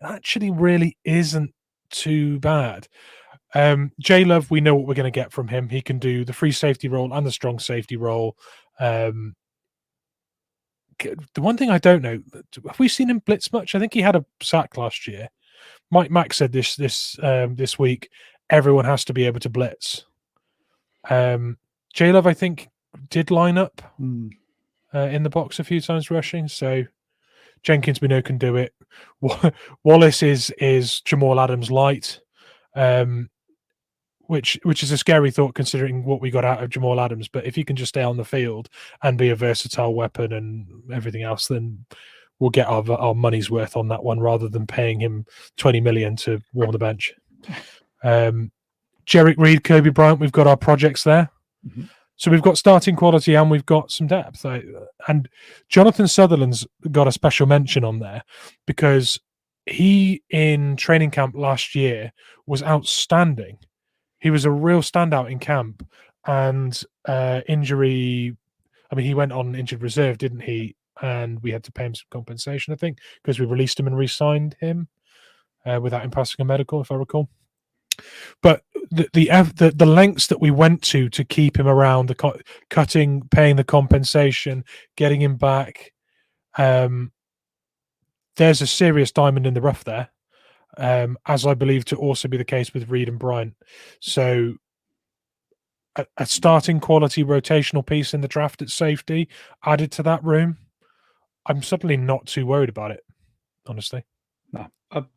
actually really isn't too bad. J Love, we know what we're going to get from him. He can do the free safety role and the strong safety role. The one thing I don't know, have we seen him blitz much? I think he had a sack last year. Mike Mack said this week, everyone has to be able to blitz. J Love, I think, did line up in the box a few times rushing. So Jenkins, we know, can do it. Wallace is Jamal Adams light, which is a scary thought considering what we got out of Jamal Adams. But if he can just stay on the field and be a versatile weapon and everything else, then we'll get our money's worth on that one rather than paying him $20 million to warm the bench. Jerick Reed, Kobe Bryant, we've got our projects there. Mm-hmm. So we've got starting quality and we've got some depth. And Jonathan Sutherland's got a special mention on there because he, in training camp last year, was outstanding. He was a real standout in camp. And injury, I mean, he went on injured reserve, didn't he? And we had to pay him some compensation, I think, because we released him and re-signed him without him passing a medical, if I recall. But the lengths that we went to keep him around, the cutting, paying the compensation, getting him back, there's a serious diamond in the rough there, as I believe to also be the case with Reed and Bryant. So a starting quality rotational piece in the draft at safety added to that room, I'm suddenly not too worried about it, honestly. No,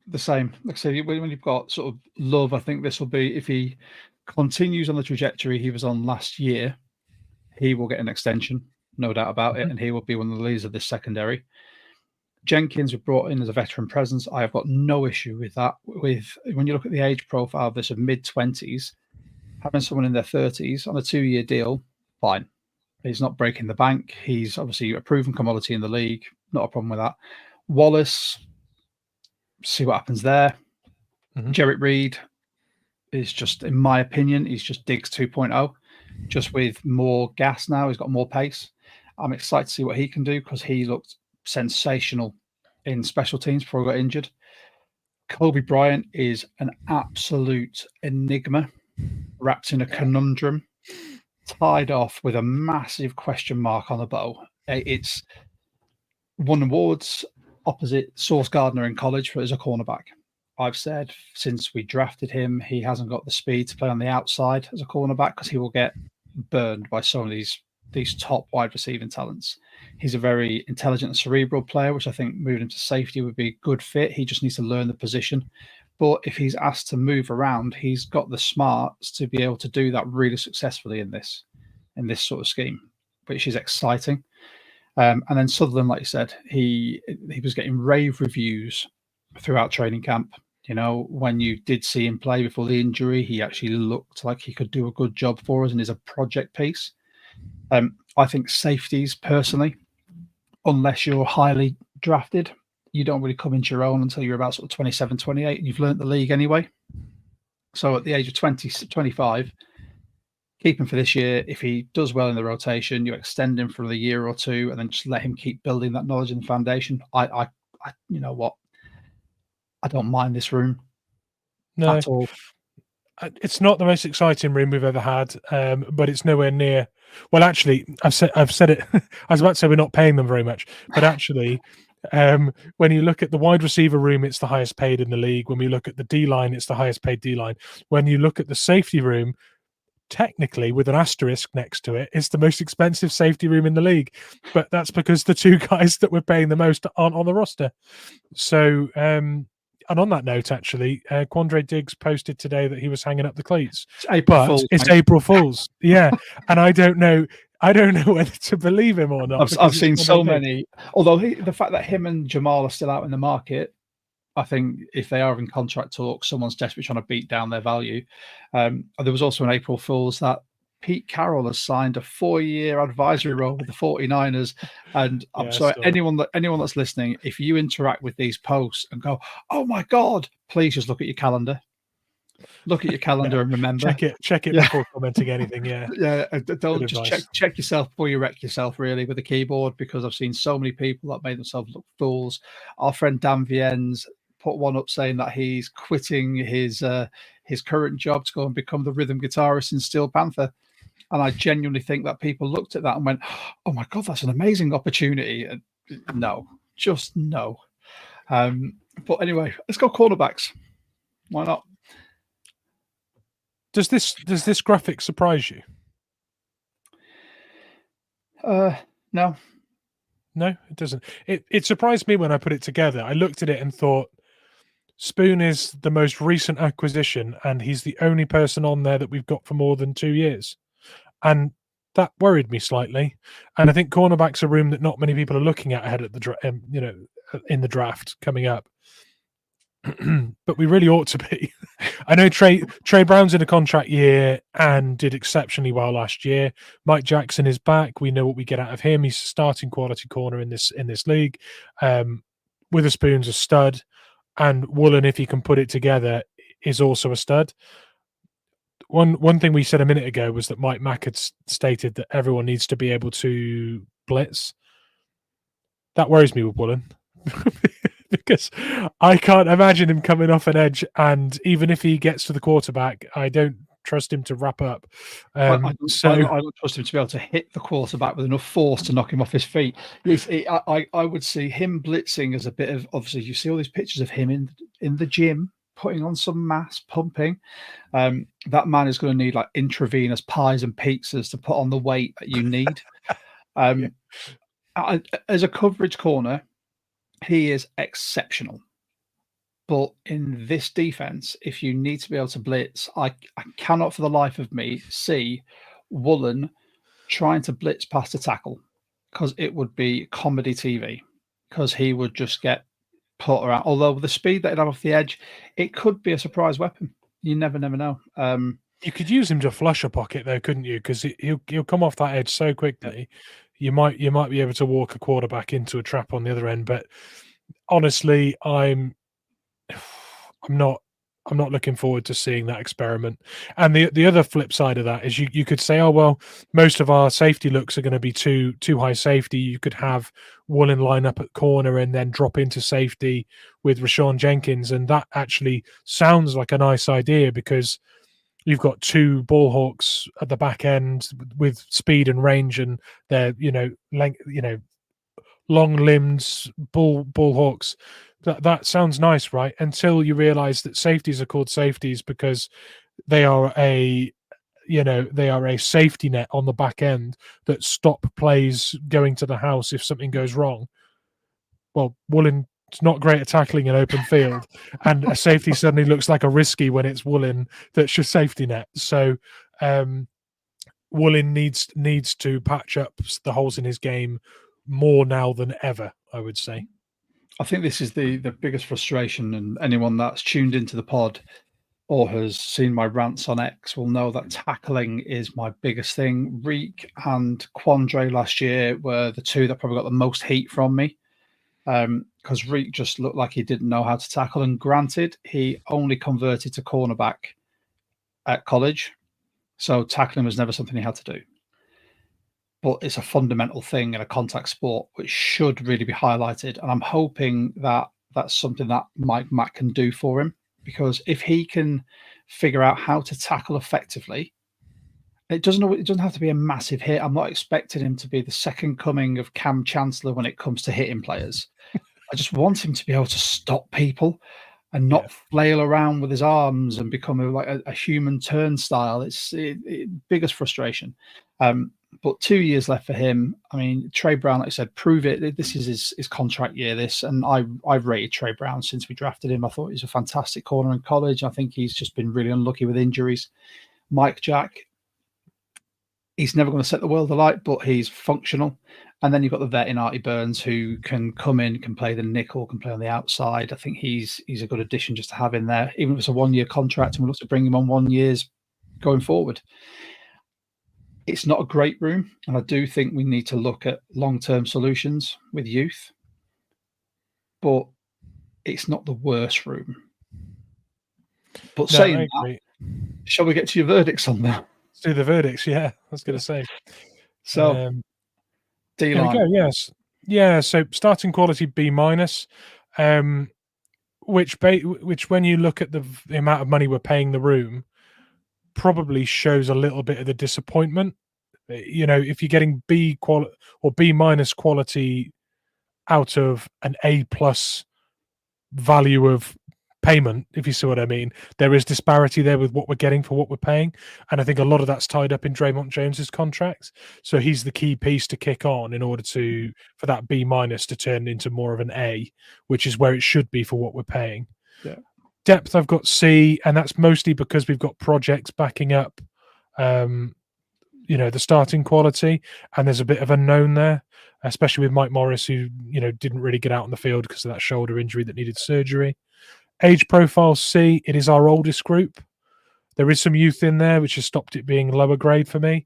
the same. Like I say, when you've got sort of Love, I think this will be, if he continues on the trajectory he was on last year, he will get an extension, no doubt about it, and he will be one of the leaders of this secondary. Jenkins was brought in as a veteran presence. I have got no issue with that. When you look at the age profile of this of mid-20s, having someone in their 30s on a 2-year deal, fine. He's not breaking the bank. He's obviously a proven commodity in the league. Not a problem with that. Wallace, see what happens there. Mm-hmm. Jerick Reed is just, in my opinion, he's just Diggs 2.0, just with more gas now. He's got more pace. I'm excited to see what he can do because he looked sensational in special teams before he got injured. Kobe Bryant is an absolute enigma, wrapped in a conundrum, tied off with a massive question mark on the bow. It's won awards opposite Sauce Gardner in college as a cornerback. I've said since we drafted him, he hasn't got the speed to play on the outside as a cornerback because he will get burned by some of these top wide receiving talents. He's a very intelligent and cerebral player, which I think moving him to safety would be a good fit. He just needs to learn the position. But if he's asked to move around, he's got the smarts to be able to do that really successfully in this sort of scheme, which is exciting. And then Sutherland, like you said, he was getting rave reviews throughout training camp. You know, when you did see him play before the injury, he actually looked like he could do a good job for us and is a project piece. I think safeties, personally, unless you're highly drafted, you don't really come into your own until you're about sort of 27, 28, and you've learnt the league anyway. So at the age of 20, 25, keep him for this year. If he does well in the rotation, you extend him for a year or two, and then just let him keep building that knowledge and foundation. I you know what? I don't mind this room at all. It's not the most exciting room we've ever had, but it's nowhere near. Well, actually, I've said it. I was about to say we're not paying them very much, but actually, when you look at the wide receiver room, it's the highest paid in the league. When we look at the D line, it's the highest paid D line. When you look at the safety room, technically, with an asterisk next to it, it's the most expensive safety room in the league. But that's because the two guys that we're paying the most aren't on the roster. So, and on that note, actually, Quandre Diggs posted today that he was hanging up the cleats. It's April But Fool's, it's mate. April Fool's. Yeah. And I don't know whether to believe him or not. I've seen so many. Although the fact that him and Jamal are still out in the market, I think if they are in contract talks, someone's desperately trying to beat down their value. There was also an April Fool's that Pete Carroll has signed a 4-year advisory role with the 49ers. And I'm sorry, anyone that's listening, if you interact with these posts and go, "Oh my God," please just look at your calendar. Look at your calendar and remember. Check it before commenting anything. Yeah. Yeah. Don't just check yourself before you wreck yourself, really, with the keyboard, because I've seen so many people that made themselves look fools. Our friend Dan Viennes put one up saying that he's quitting his current job to go and become the rhythm guitarist in Steel Panther. And I genuinely think that people looked at that and went, "Oh my God, that's an amazing opportunity." And no, just no. But anyway, let's go cornerbacks. Why not? Does this graphic surprise you? No. No, it doesn't. It surprised me when I put it together. I looked at it and thought, Spoon is the most recent acquisition, and he's the only person on there that we've got for more than 2 years. And that worried me slightly. And I think cornerback's a room that not many people are looking at ahead of the in the draft coming up. But we really ought to be. I know Trey Brown's in a contract year and did exceptionally well last year. Mike Jackson is back. We know what we get out of him. He's a starting quality corner in this league. Witherspoon's a stud, and Woolen, if he can put it together, is also a stud. One thing we said a minute ago was that Mike Mack had stated that everyone needs to be able to blitz. That worries me with Woolen. Because I can't imagine him coming off an edge, and even if he gets to the quarterback, I don't trust him to wrap up. I don't trust him to be able to hit the quarterback with enough force to knock him off his feet. I would see him blitzing as a bit of, obviously, you see all these pictures of him in the gym, putting on some mass, pumping. That man is going to need like intravenous pies and pizzas to put on the weight that you need. As a coverage corner, he is exceptional. But in this defense, if you need to be able to blitz, I cannot for the life of me see Woolen trying to blitz past a tackle, because it would be comedy TV, because he would just get put around. Although with the speed that he'd have off the edge, it could be a surprise weapon. You never know. You could use him to flush a pocket, though, couldn't you? Because he'll come off that edge so quickly. You might be able to walk a quarterback into a trap on the other end. But honestly, I'm not looking forward to seeing that experiment. And the other flip side of that is you could say, oh well, most of our safety looks are going to be too high safety. You could have Woolen line up at corner and then drop into safety with Rashawn Jenkins, and that actually sounds like a nice idea, because you've got two ball hawks at the back end with speed and range, and they're long limbs ball hawks. That sounds nice, right? Until you realize that safeties are called safeties because they are a safety net on the back end that stop plays going to the house if something goes wrong. Well, Woolen's not great at tackling an open field, and a safety suddenly looks like a risky when it's Woolen that's your safety net. So Woolen needs to patch up the holes in his game more now than ever, I would say. I think this is the biggest frustration, and anyone that's tuned into the pod or has seen my rants on X will know that tackling is my biggest thing. Reek and Quandre last year were the two that probably got the most heat from me, because Reek just looked like he didn't know how to tackle. And granted, he only converted to cornerback at college, so tackling was never something he had to do. But it's a fundamental thing in a contact sport, which should really be highlighted. And I'm hoping that that's something that Mike Mack can do for him, because if he can figure out how to tackle effectively. It doesn't have to be a massive hit. I'm not expecting him to be the second coming of Cam Chancellor when it comes to hitting players. I just want him to be able to stop people and not flail around with his arms and become a human turnstile. It's biggest frustration. But 2 years left for him. I mean, Trey Brown, like I said, prove it. This is his contract year, and I've rated Trey Brown since we drafted him. I thought he was a fantastic corner in college. I think he's just been really unlucky with injuries. Mike Jack, he's never going to set the world alight, but he's functional. And then you've got the vet in Artie Burns, who can come in, can play the nickel, can play on the outside. I think he's a good addition just to have in there, even if it's a 1 year contract and we'll look to bring him on 1 year's going forward. It's not a great room, and I do think we need to look at long-term solutions with youth, but it's not the worst room. But saying that, shall we get to your verdicts on that? Let's do the verdicts, yeah. I was going to say. So, D-line. There we go, yes. Yeah, so starting quality B-, which when you look at the amount of money we're paying the room, probably shows a little bit of the disappointment. You know, if you're getting B quality or B- quality out of an A+ value of payment, if you see what I mean, there is disparity there with what we're getting for what we're paying, and I think a lot of that's tied up in Draymond Jones's contract. So he's the key piece to kick on in order for that B- to turn into more of an A, which is where it should be for what we're paying. Yeah. Depth, I've got C, and that's mostly because we've got projects backing up, the starting quality, and there's a bit of unknown there, especially with Mike Morris, who didn't really get out on the field because of that shoulder injury that needed surgery. Age profile C, it is our oldest group. There is some youth in there, which has stopped it being lower grade for me.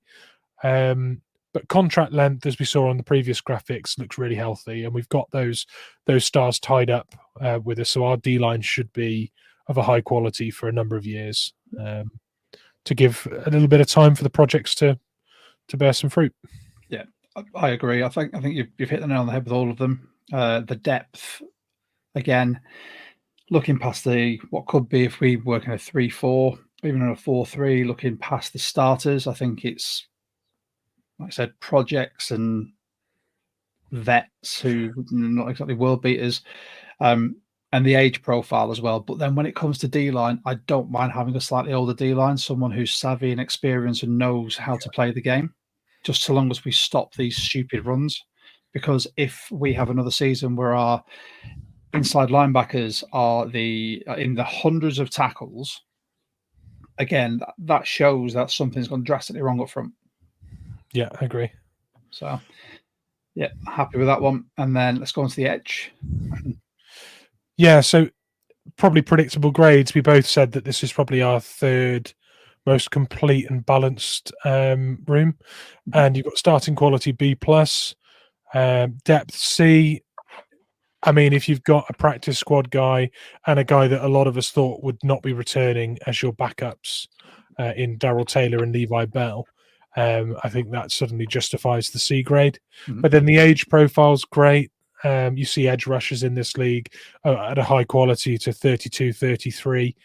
But contract length, as we saw on the previous graphics, looks really healthy, and we've got those stars tied up with us. So our D-line should be of a high quality for a number of years, to give a little bit of time for the projects to bear some fruit. Yeah, I agree. I think you've hit the nail on the head with all of them. The depth, again, looking past what could be if we work in a 3-4, even in a 4-3, looking past the starters, I think it's, like I said, projects and vets who are not exactly world beaters, and the age profile as well. But then when it comes to D-line, I don't mind having a slightly older D-line, someone who's savvy and experienced and knows how to play the game, just so long as we stop these stupid runs. Because if we have another season where our inside linebackers are in the hundreds of tackles, again, that shows that something's gone drastically wrong up front. Yeah, I agree. So, yeah, happy with that one. And then let's go on to the edge. Yeah, so probably predictable grades. We both said that this is probably our third most complete and balanced room. And you've got starting quality B+, depth C. I mean, if you've got a practice squad guy and a guy that a lot of us thought would not be returning as your backups in Darrell Taylor and Levi Bell, I think that suddenly justifies the C grade. Mm-hmm. But then the age profile's great. You see edge rushers in this league at a high quality to 32, 33.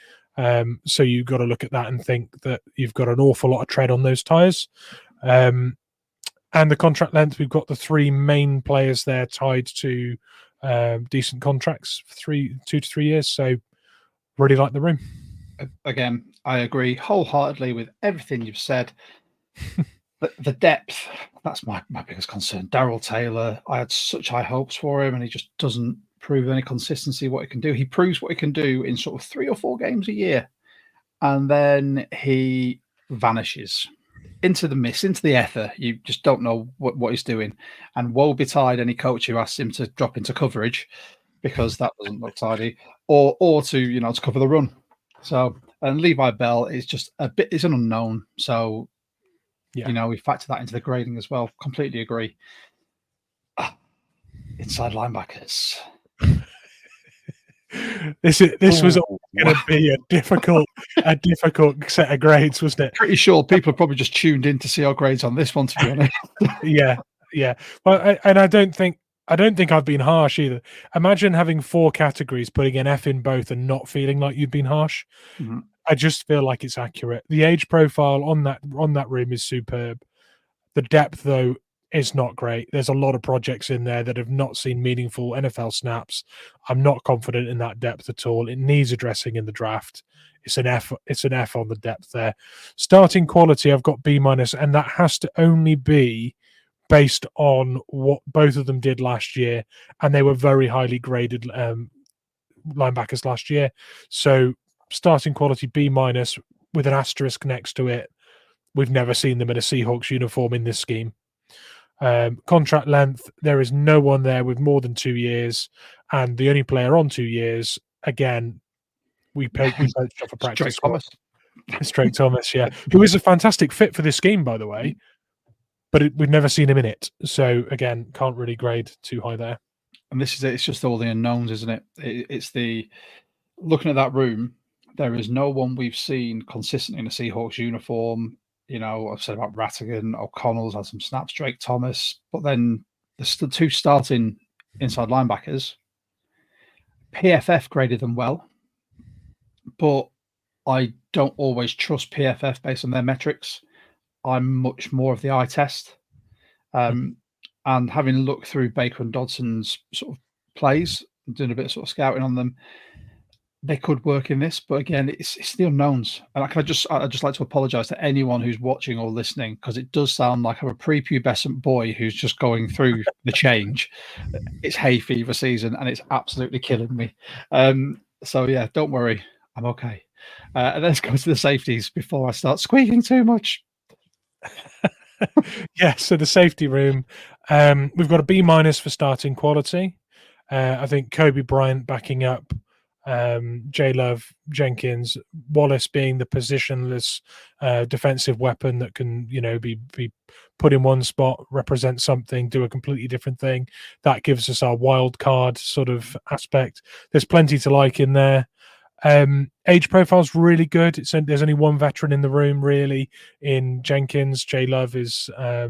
So you've got to look at that and think that you've got an awful lot of tread on those tires. And the contract length, we've got the three main players there tied to decent contracts for 2 to 3 years. So really like the room. Again, I agree wholeheartedly with everything you've said. The depth, that's my biggest concern. Darrell Taylor, I had such high hopes for him, and he just doesn't prove any consistency what he can do. He proves what he can do in sort of 3 or 4 games a year, and then he vanishes into the mist, into the ether. You just don't know what he's doing. And woe betide any coach who asks him to drop into coverage, because that doesn't look tidy, or to to cover the run. So, and Levi Bell is just is an unknown. So, yeah, we factor that into the grading as well. Completely agree. Inside linebackers. This was going to be a difficult set of grades, wasn't it? Pretty sure people are probably just tuned in to see our grades on this one, to be honest. Yeah. Well, I don't think I've been harsh either. Imagine having 4 categories, putting an F in both, and not feeling like you'd been harsh. Mm-hmm. I just feel like it's accurate. The age profile on that room is superb. The depth, though, is not great. There's a lot of projects in there that have not seen meaningful NFL snaps. I'm not confident in that depth at all. It needs addressing in the draft. It's an F. It's an F on the depth there. Starting quality, I've got B minus, and that has to only be based on what both of them did last year, and they were very highly graded linebackers last year. So starting quality B minus with an asterisk next to it. We've never seen them in a Seahawks uniform in this scheme. Contract length, there is no one there with more than 2 years, and the only player on 2 years, again, we poached off a practice squad. It's Drake Thomas, yeah, who is a fantastic fit for this scheme, by the way, but we've never seen him in it. So, again, can't really grade too high there. And this is it. It's just all the unknowns, isn't it? It's the looking at that room, there is no one we've seen consistently in a Seahawks uniform. You know, I've said about Rattigan, O'Connell's had some snaps, Drake Thomas, but then the two starting inside linebackers, PFF graded them well, but I don't always trust PFF based on their metrics. I'm much more of the eye test. And having looked through Baker and Dodson's sort of plays, doing a bit of sort of scouting on them, they could work in this, but again, it's the unknowns. And I'd just like to apologise to anyone who's watching or listening, because it does sound like I'm a prepubescent boy who's just going through the change. It's hay fever season, and it's absolutely killing me. So yeah, don't worry, I'm okay. And let's go to the safeties before I start squeaking too much. Yeah, so the safety room, we've got a B minus for starting quality. I think Kobe Bryant backing up J Love, Jenkins, Wallace being the positionless defensive weapon that can, be put in one spot, represent something, do a completely different thing. That gives us our wild card sort of aspect. There's plenty to like in there. Age profile's really good. There's only one veteran in the room, really, in Jenkins. J Love is, I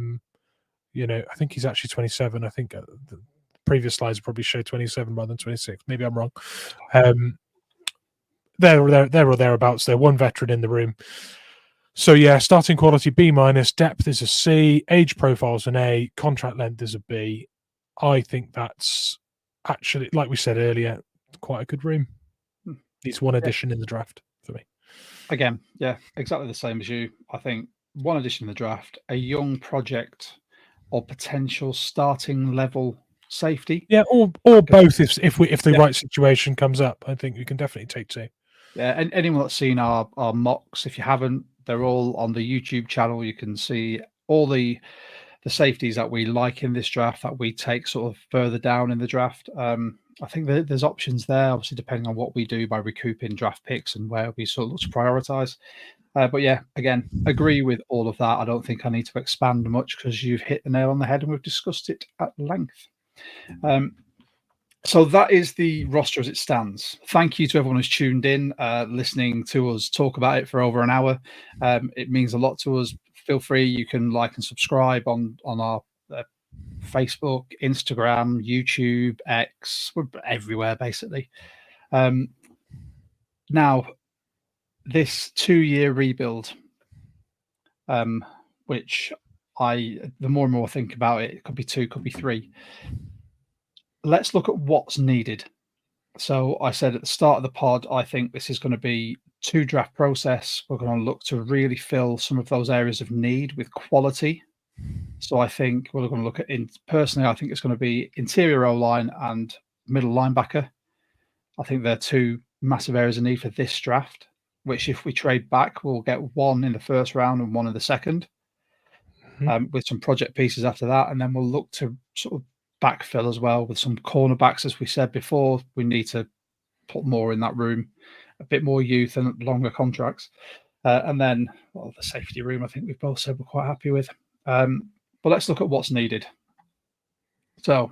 think he's actually 27. I think the previous slides probably show 27 rather than 26. Maybe I'm wrong. There or thereabouts. They're one veteran in the room. So yeah, starting quality B minus, depth is a C, age profile's an A, contract length is a B. I think that's actually, like we said earlier, quite a good room. Needs one addition in the draft for me. Again, yeah, exactly the same as you. I think one addition in the draft, a young project or potential starting level safety. Yeah, or both if the right situation comes up. I think we can definitely take two. Yeah, and anyone that's seen our mocks, if you haven't, they're all on the YouTube channel. You can see all the safeties that we like in this draft that we take sort of further down in the draft. I think there's options there, obviously, depending on what we do by recouping draft picks and where we sort of look to prioritize. But yeah, again, agree with all of that. I don't think I need to expand much because you've hit the nail on the head and we've discussed it at length. So that is the roster as it stands. Thank you to everyone who's tuned in, listening to us talk about it for over an hour. It means a lot to us. Feel free, you can like and subscribe on our Facebook, Instagram, YouTube, X. We're everywhere, basically. Now, this 2-year rebuild, which the more and more I think about it, it could be 2, could be 3. Let's look at what's needed. So I said at the start of the pod, I think this is going to be 2 draft process. We're going to look to really fill some of those areas of need with quality. So I think we're going to look at, personally, I think it's going to be interior O-line and middle linebacker. I think they're 2 massive areas of need for this draft, which if we trade back, we'll get 1 in the first round and 1 in the second, with some project pieces after that. And then we'll look to sort of backfill as well with some cornerbacks. As we said before, we need to put more in that room, a bit more youth and longer contracts. And then the safety room, I think we've both said we're quite happy with. But let's look at what's needed. So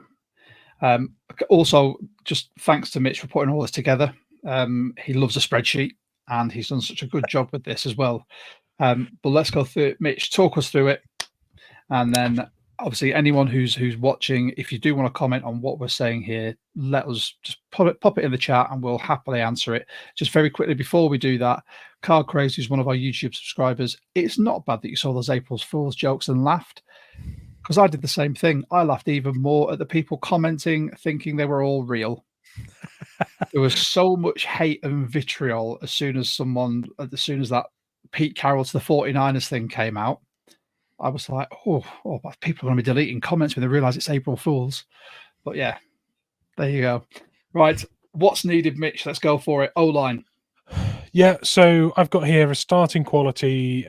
also, just thanks to Mitch for putting all this together. He loves a spreadsheet and he's done such a good job with this as well. But let's go through it. Mitch, talk us through it. And then obviously anyone who's watching, if you do want to comment on what we're saying here, let us just pop it in the chat and we'll happily answer it. Just very quickly before we do that, Card Crazy is one of our YouTube subscribers. It's not bad that you saw those April Fool's jokes and laughed, because I did the same thing. I laughed even more at the people commenting, thinking they were all real. There was so much hate and vitriol as soon as that Pete Carroll to the 49ers thing came out. I was like, oh, people are going to be deleting comments when they realize it's April Fool's. But yeah, there you go. Right, what's needed, Mitch? Let's go for it. O-line. Yeah, so I've got here a starting quality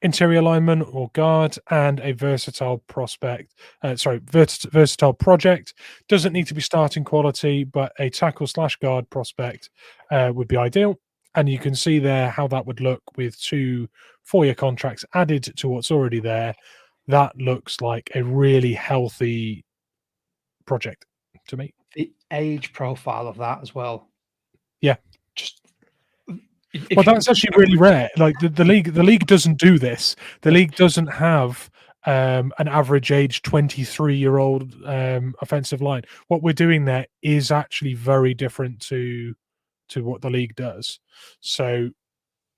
interior lineman or guard and a versatile prospect. Versatile project. Doesn't need to be starting quality, but a tackle/guard prospect would be ideal. And you can see there how that would look with 2 4-year contracts added to what's already there. That looks like a really healthy project to me. The age profile of that as well. Yeah. Just well, that's actually really rare. Like the league doesn't do this. The league doesn't have an average age 23-year-old offensive line. What we're doing there is actually very different to what the league does. So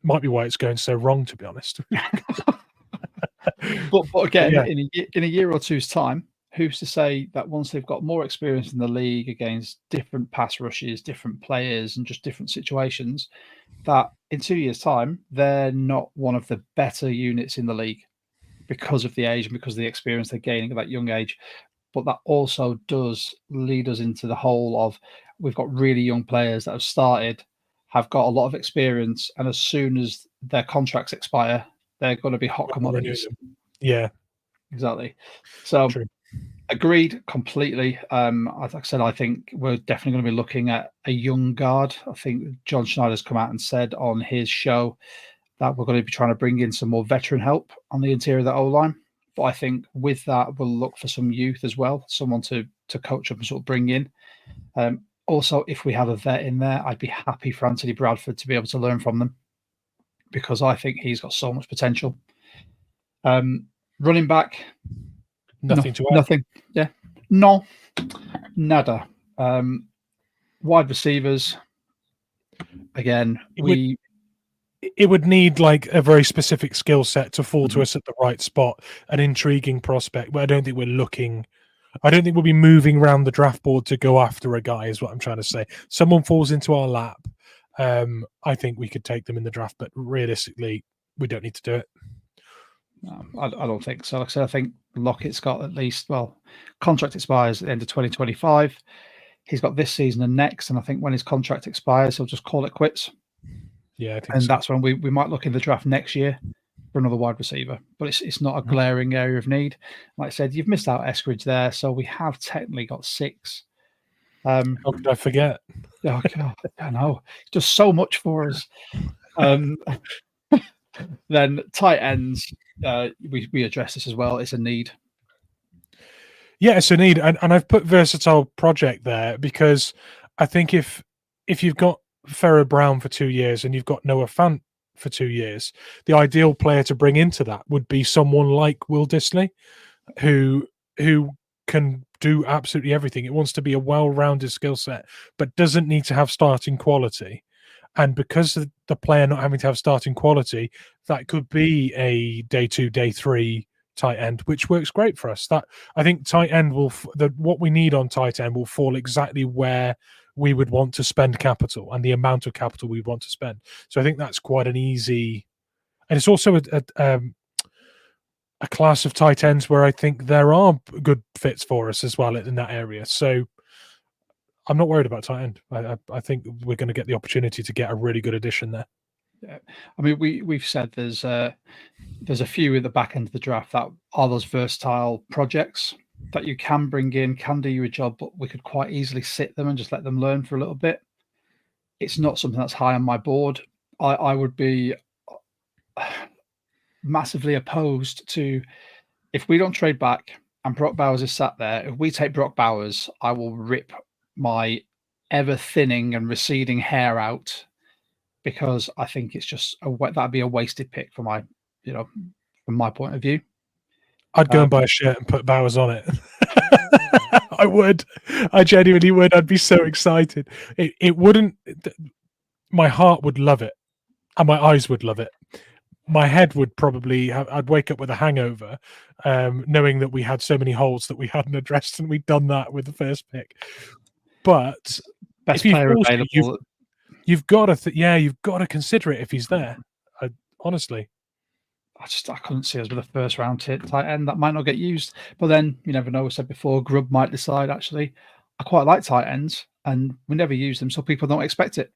might be why it's going so wrong, to be honest. but again, yeah. in a year or two's time, who's to say that once they've got more experience in the league against different pass rushes, different players, and just different situations, that in 2 years' time, they're not one of the better units in the league because of the age and because of the experience they're gaining at that young age. But that also does lead us into the whole of we've got really young players that have started, have got a lot of experience, and as soon as their contracts expire, they're going to be hot commodities. Yeah, exactly. So, true. Agreed completely. Like I said, I think we're definitely going to be looking at a young guard. I think John Schneider's come out and said on his show that we're going to be trying to bring in some more veteran help on the interior of the O-line. But I think with that, we'll look for some youth as well, someone to coach up and sort of bring in. Also, if we have a vet in there, I'd be happy for Anthony Bradford to be able to learn from them because I think he's got so much potential. Running back, nothing to add. Nothing. Yeah. No. Nada. Wide receivers. Again, it would need like a very specific skill set to fall to us at the right spot, an intriguing prospect. But I don't think we'll be moving around the draft board to go after a guy, is what I'm trying to say. Someone falls into our lap. I think we could take them in the draft, but realistically, we don't need to do it. No, I don't think so. Like I said, I think Lockett's got at least, contract expires at the end of 2025. He's got this season and next, and I think when his contract expires, he'll just call it quits. Yeah, I think and so. That's when we might look in the draft next year for another wide receiver. But it's not a glaring area of need. Like I said, you've missed out Eskridge there, so we have technically got 6. How could I forget? Oh God, I know. Just so much for us. Then tight ends, we address this as well. It's a need. Yeah, it's a need, and I've put versatile project there because I think if you've got Farrah Brown for 2 years and you've got Noah Fant for 2 years, the ideal player to bring into that would be someone like Will Dissly, who can do absolutely everything. It wants to be a well-rounded skill set, but doesn't need to have starting quality. And because of the player not having to have starting quality, that could be a day 2, day 3 tight end, which works great for us. That I think tight end what we need on tight end will fall exactly where we would want to spend capital and the amount of capital we want to spend. So I think that's quite an easy, and it's also a class of tight ends where I think there are good fits for us as well in that area. So I'm not worried about tight end. I think we're going to get the opportunity to get a really good addition there. Yeah, I mean we've said there's a few at the back end of the draft that are those versatile projects that you can bring in, can do you a job, but we could quite easily sit them and just let them learn for a little bit. It's not something that's high on my board. I would be massively opposed to if we don't trade back and Brock Bowers is sat there. If we take Brock Bowers, I will rip my ever thinning and receding hair out because I think it's just that'd be a wasted pick from my point of view. I'd go and buy a shirt and put Bowers on it. I would. I genuinely would. I'd be so excited. It wouldn't. My heart would love it. and my eyes would love it. My head would probably I'd wake up with a hangover, knowing that we had so many holes that we hadn't addressed, and we'd done that with the first pick. But Best if he player falls to you, available. you've got to you've got to consider it if he's there. Honestly, I couldn't see us with a first round tight end that might not get used. But then you never know. I said before, Grubb might decide actually, I quite like tight ends, and we never use them, so people don't expect it.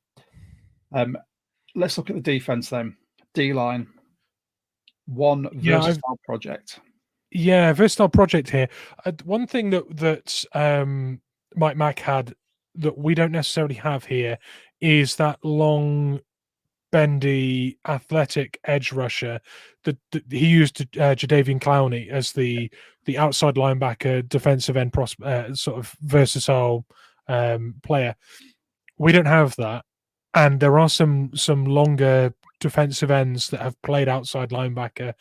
Let's look at the defense then. D line, one versatile project. Yeah, versatile project here. One thing that Mike Mack had that we don't necessarily have here is that long, bendy, athletic edge rusher that he used Jadeveon Clowney as the outside linebacker, defensive end sort of versatile player. We don't have that, and there are some longer defensive ends that have played outside linebacker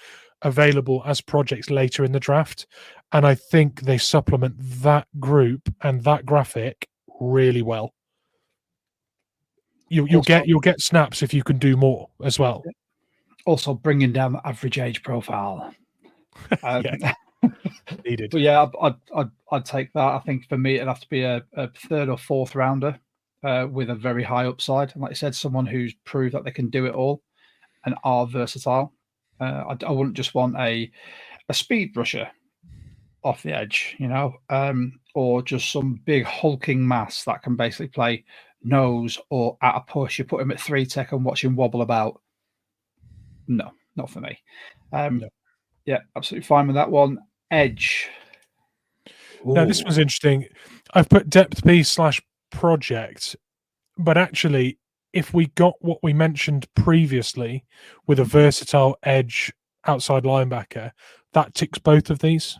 available as projects later in the draft, and I think they supplement that group and that graphic really well. You'll get snaps if you can do more as well. Also, bringing down the average age profile. Needed. But yeah, I'd take that. I think for me, it'd have to be a third or fourth rounder with a very high upside, and like I said, someone who's proved that they can do it all and are versatile. I wouldn't just want a speed rusher off the edge, or just some big hulking mass that can basically play nose or at a push. You put him at 3 tech and watch him wobble about. No, not for me. No. Yeah, absolutely fine with that one. Edge. Ooh. Now, this was interesting. I've put depth piece / project, but actually, if we got what we mentioned previously with a versatile edge outside linebacker, that ticks both of these.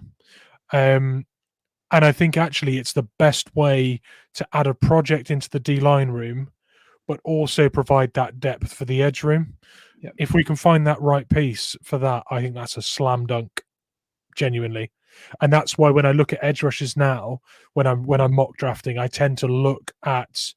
And I think actually it's the best way to add a project into the D-line room, but also provide that depth for the edge room. Yep. If we can find that right piece for that, I think that's a slam dunk, genuinely. And that's why when I look at edge rushes now, when I'm mock drafting, I tend to look at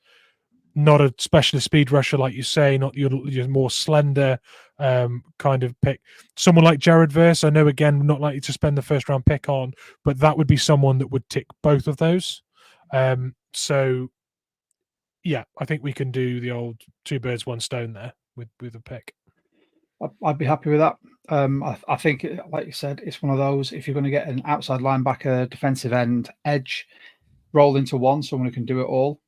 not a specialist speed rusher, like you say, not your more slender kind of pick. Someone like Jared Verse, I know, again, not likely to spend the first round pick on, but that would be someone that would tick both of those. So, yeah, I think we can do the old 2 birds, 1 stone there with a pick. I'd be happy with that. I think, like you said, it's one of those, if you're going to get an outside linebacker, defensive end, edge, roll into one, someone who can do it all,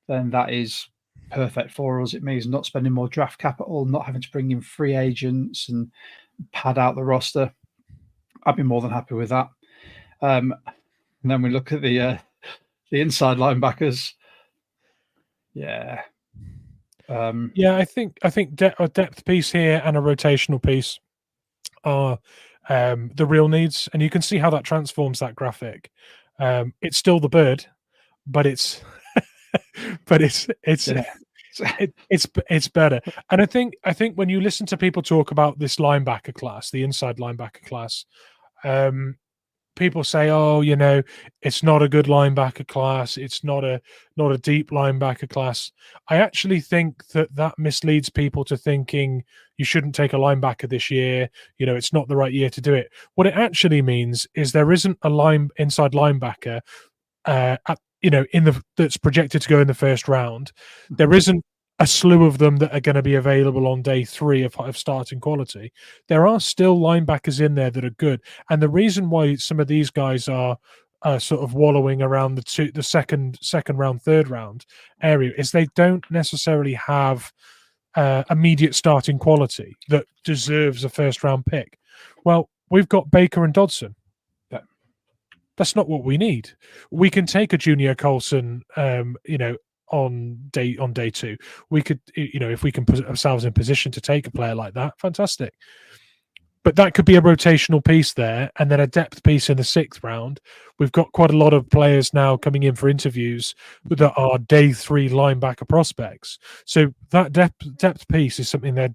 then that is perfect for us. It means not spending more draft capital, not having to bring in free agents and pad out the roster. I'd be more than happy with that. And then we look at the inside linebackers. Yeah. I think a depth piece here and a rotational piece are the real needs, and you can see how that transforms that graphic. It's still the bird, but it's it's better. And I think when you listen to people talk about this linebacker class, the inside linebacker class, people say, "Oh, it's not a good linebacker class. It's not a deep linebacker class." I actually think that misleads people to thinking you shouldn't take a linebacker this year. It's not the right year to do it. What it actually means is there isn't a inside linebacker that's projected to go in the first round. There isn't a slew of them that are going to be available on day 3 of starting quality. There are still linebackers in there that are good, and the reason why some of these guys are sort of wallowing around the second round, third round area is they don't necessarily have immediate starting quality that deserves a first round pick. Well, we've got Baker and Dodson. Yeah. That's not what we need. We can take a Junior Colson, on day 2. We could, if we can put ourselves in position to take a player like that, fantastic. But that could be a rotational piece there, and then a depth piece in the 6th round. We've got quite a lot of players now coming in for interviews that are day 3 linebacker prospects. So that depth piece is something they're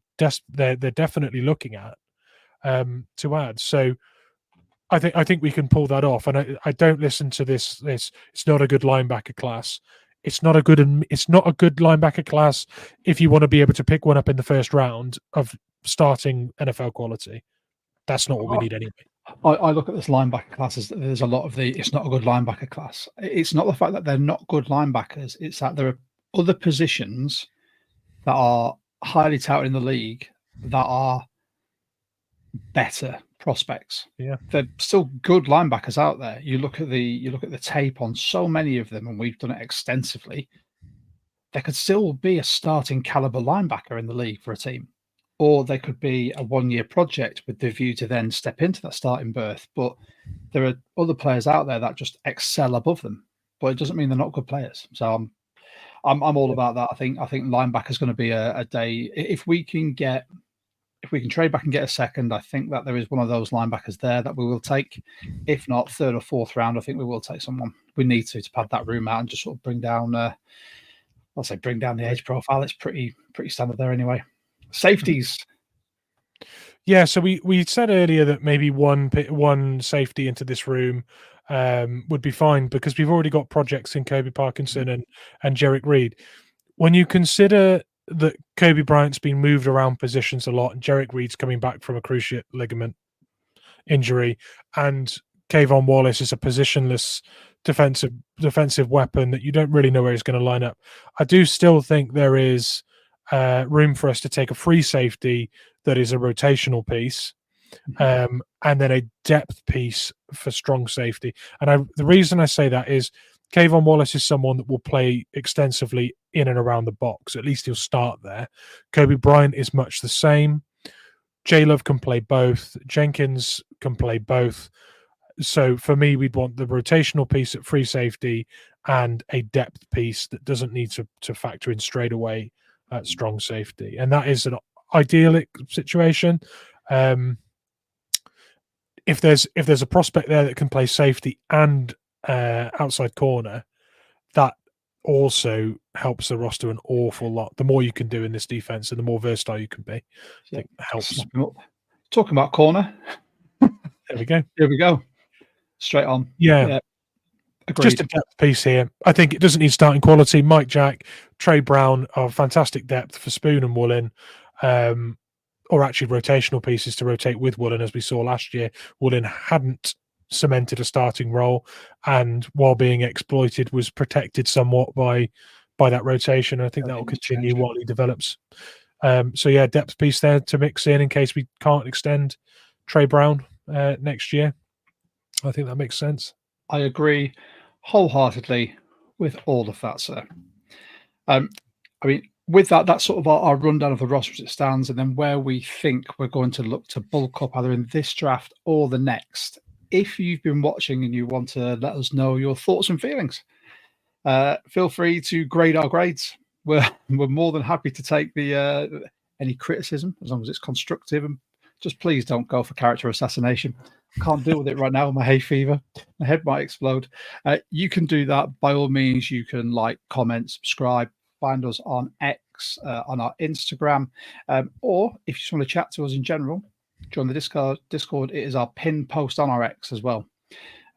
definitely looking at to add. So I think we can pull that off. And I don't listen to this. It's not a good linebacker class. it's not a good linebacker class if you want to be able to pick one up in the first round of starting NFL quality. That's not what we need anyway. I look at this linebacker class as there's a lot of it's not a good linebacker class. It's not the fact that they're not good linebackers. It's that there are other positions that are highly touted in the league that are better prospects. Yeah, they're still good linebackers out there. You look at the tape on so many of them, and we've done it extensively. There could still be a starting caliber linebacker in the league for a team, or they could be a one-year project with the view to then step into that starting berth. But there are other players out there that just excel above them, but it doesn't mean they're not good players. So I'm all about that. I think linebacker is going to be a day if we can trade back and get a second. I think that there is one of those linebackers there that we will take. If not third or fourth round, I think we will take someone. We need to pad that room out and just sort of bring down. I'll say bring down the age profile. It's pretty standard there anyway. Safeties. Yeah, so we said earlier that maybe one safety into this room would be fine because we've already got projects in Kobe Parkinson and Jerick Reed. When you consider that Kobe Bryant's been moved around positions a lot and Jerick Reed's coming back from a cruciate ligament injury and Kayvon Wallace is a positionless defensive weapon that you don't really know where he's going to line up, I do still think there is room for us to take a free safety that is a rotational piece, and then a depth piece for strong safety. And the reason I say that is Kayvon Wallace is someone that will play extensively in and around the box. At least he'll start there. Kobe Bryant is much the same. J-Love can play both. Jenkins can play both. So for me, we'd want the rotational piece at free safety and a depth piece that doesn't need to factor in straight away at strong safety. And that is an idyllic situation. If there's a prospect there that can play safety and outside corner, that also helps the roster an awful lot. The more you can do in this defense and the more versatile you can be, I think helps. Talking about corner. There we go. Here we go. Straight on. Yeah. Agreed. Just a depth piece here. I think it doesn't need starting quality. Mike Jack, Trey Brown are fantastic depth for Spoon and Woolen, or actually rotational pieces to rotate with Woolen, as we saw last year. Woolen hadn't cemented a starting role, and while being exploited, was protected somewhat by that rotation. I think that will continue while he develops. So yeah, depth piece there to mix in case we can't extend Trey Brown next year. I think that makes sense. I agree wholeheartedly with all of that, sir. I mean, with that's sort of our rundown of the roster as it stands, and then where we think we're going to look to bulk up either in this draft or the next. If you've been watching and you want to let us know your thoughts and feelings, feel free to grade our grades. We're more than happy to take any criticism as long as it's constructive, and just please don't go for character assassination. Can't deal with it right now with my hay fever. My head might explode. You can do that by all means. You can like, comment, subscribe, find us on X, on our Instagram, or if you just want to chat to us in general, join the Discord. It is our pinned post on our X as well.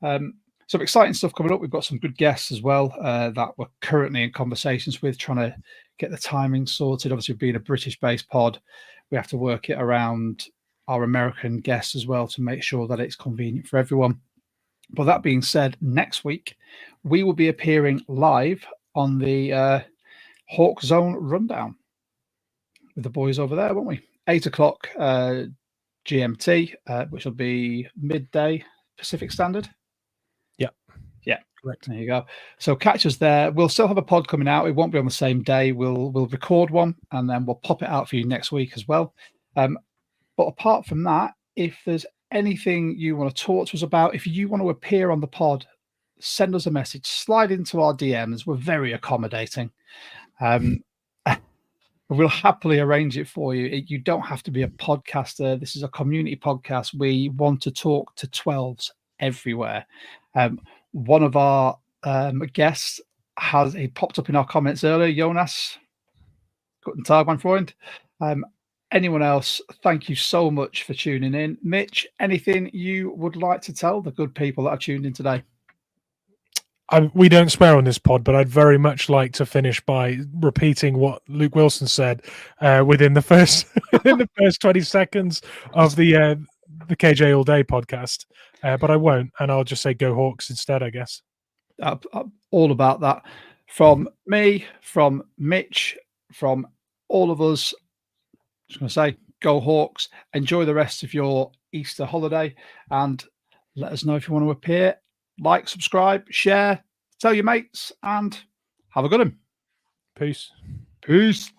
Some exciting stuff coming up. We've got some good guests as well that we're currently in conversations with, trying to get the timing sorted. Obviously, being a British-based pod, we have to work it around our American guests as well to make sure that it's convenient for everyone. But that being said, next week we will be appearing live on the Hawk Zone Rundown with the boys over there, won't we? 8 o'clock GMT, which will be midday Pacific Standard. Yeah, correct. There you go. So catch us there. We'll still have a pod coming out. It won't be on the same day. We'll record one and then we'll pop it out for you next week as well. But apart from that, if there's anything you want to talk to us about, if you want to appear on the pod, send us a message, slide into our DMs. We're very accommodating. We'll happily arrange it for you. You don't have to be a podcaster. This is a community podcast. We want to talk to 12s everywhere. One of our guests he popped up in our comments earlier, Jonas. Guten Tag, mein Freund. Anyone else, thank you so much for tuning in. Mitch, anything you would like to tell the good people that have tuned in today? we don't swear on this pod, but I'd very much like to finish by repeating what Luke Wilson said within the first 20 seconds of the KJ All Day podcast. But I won't, and I'll just say go Hawks instead, I guess. All about that. From me, from Mitch, from all of us, just going to say go Hawks. Enjoy the rest of your Easter holiday, and let us know if you want to appear. Like, subscribe, share, tell your mates, and have a good one. Peace. Peace.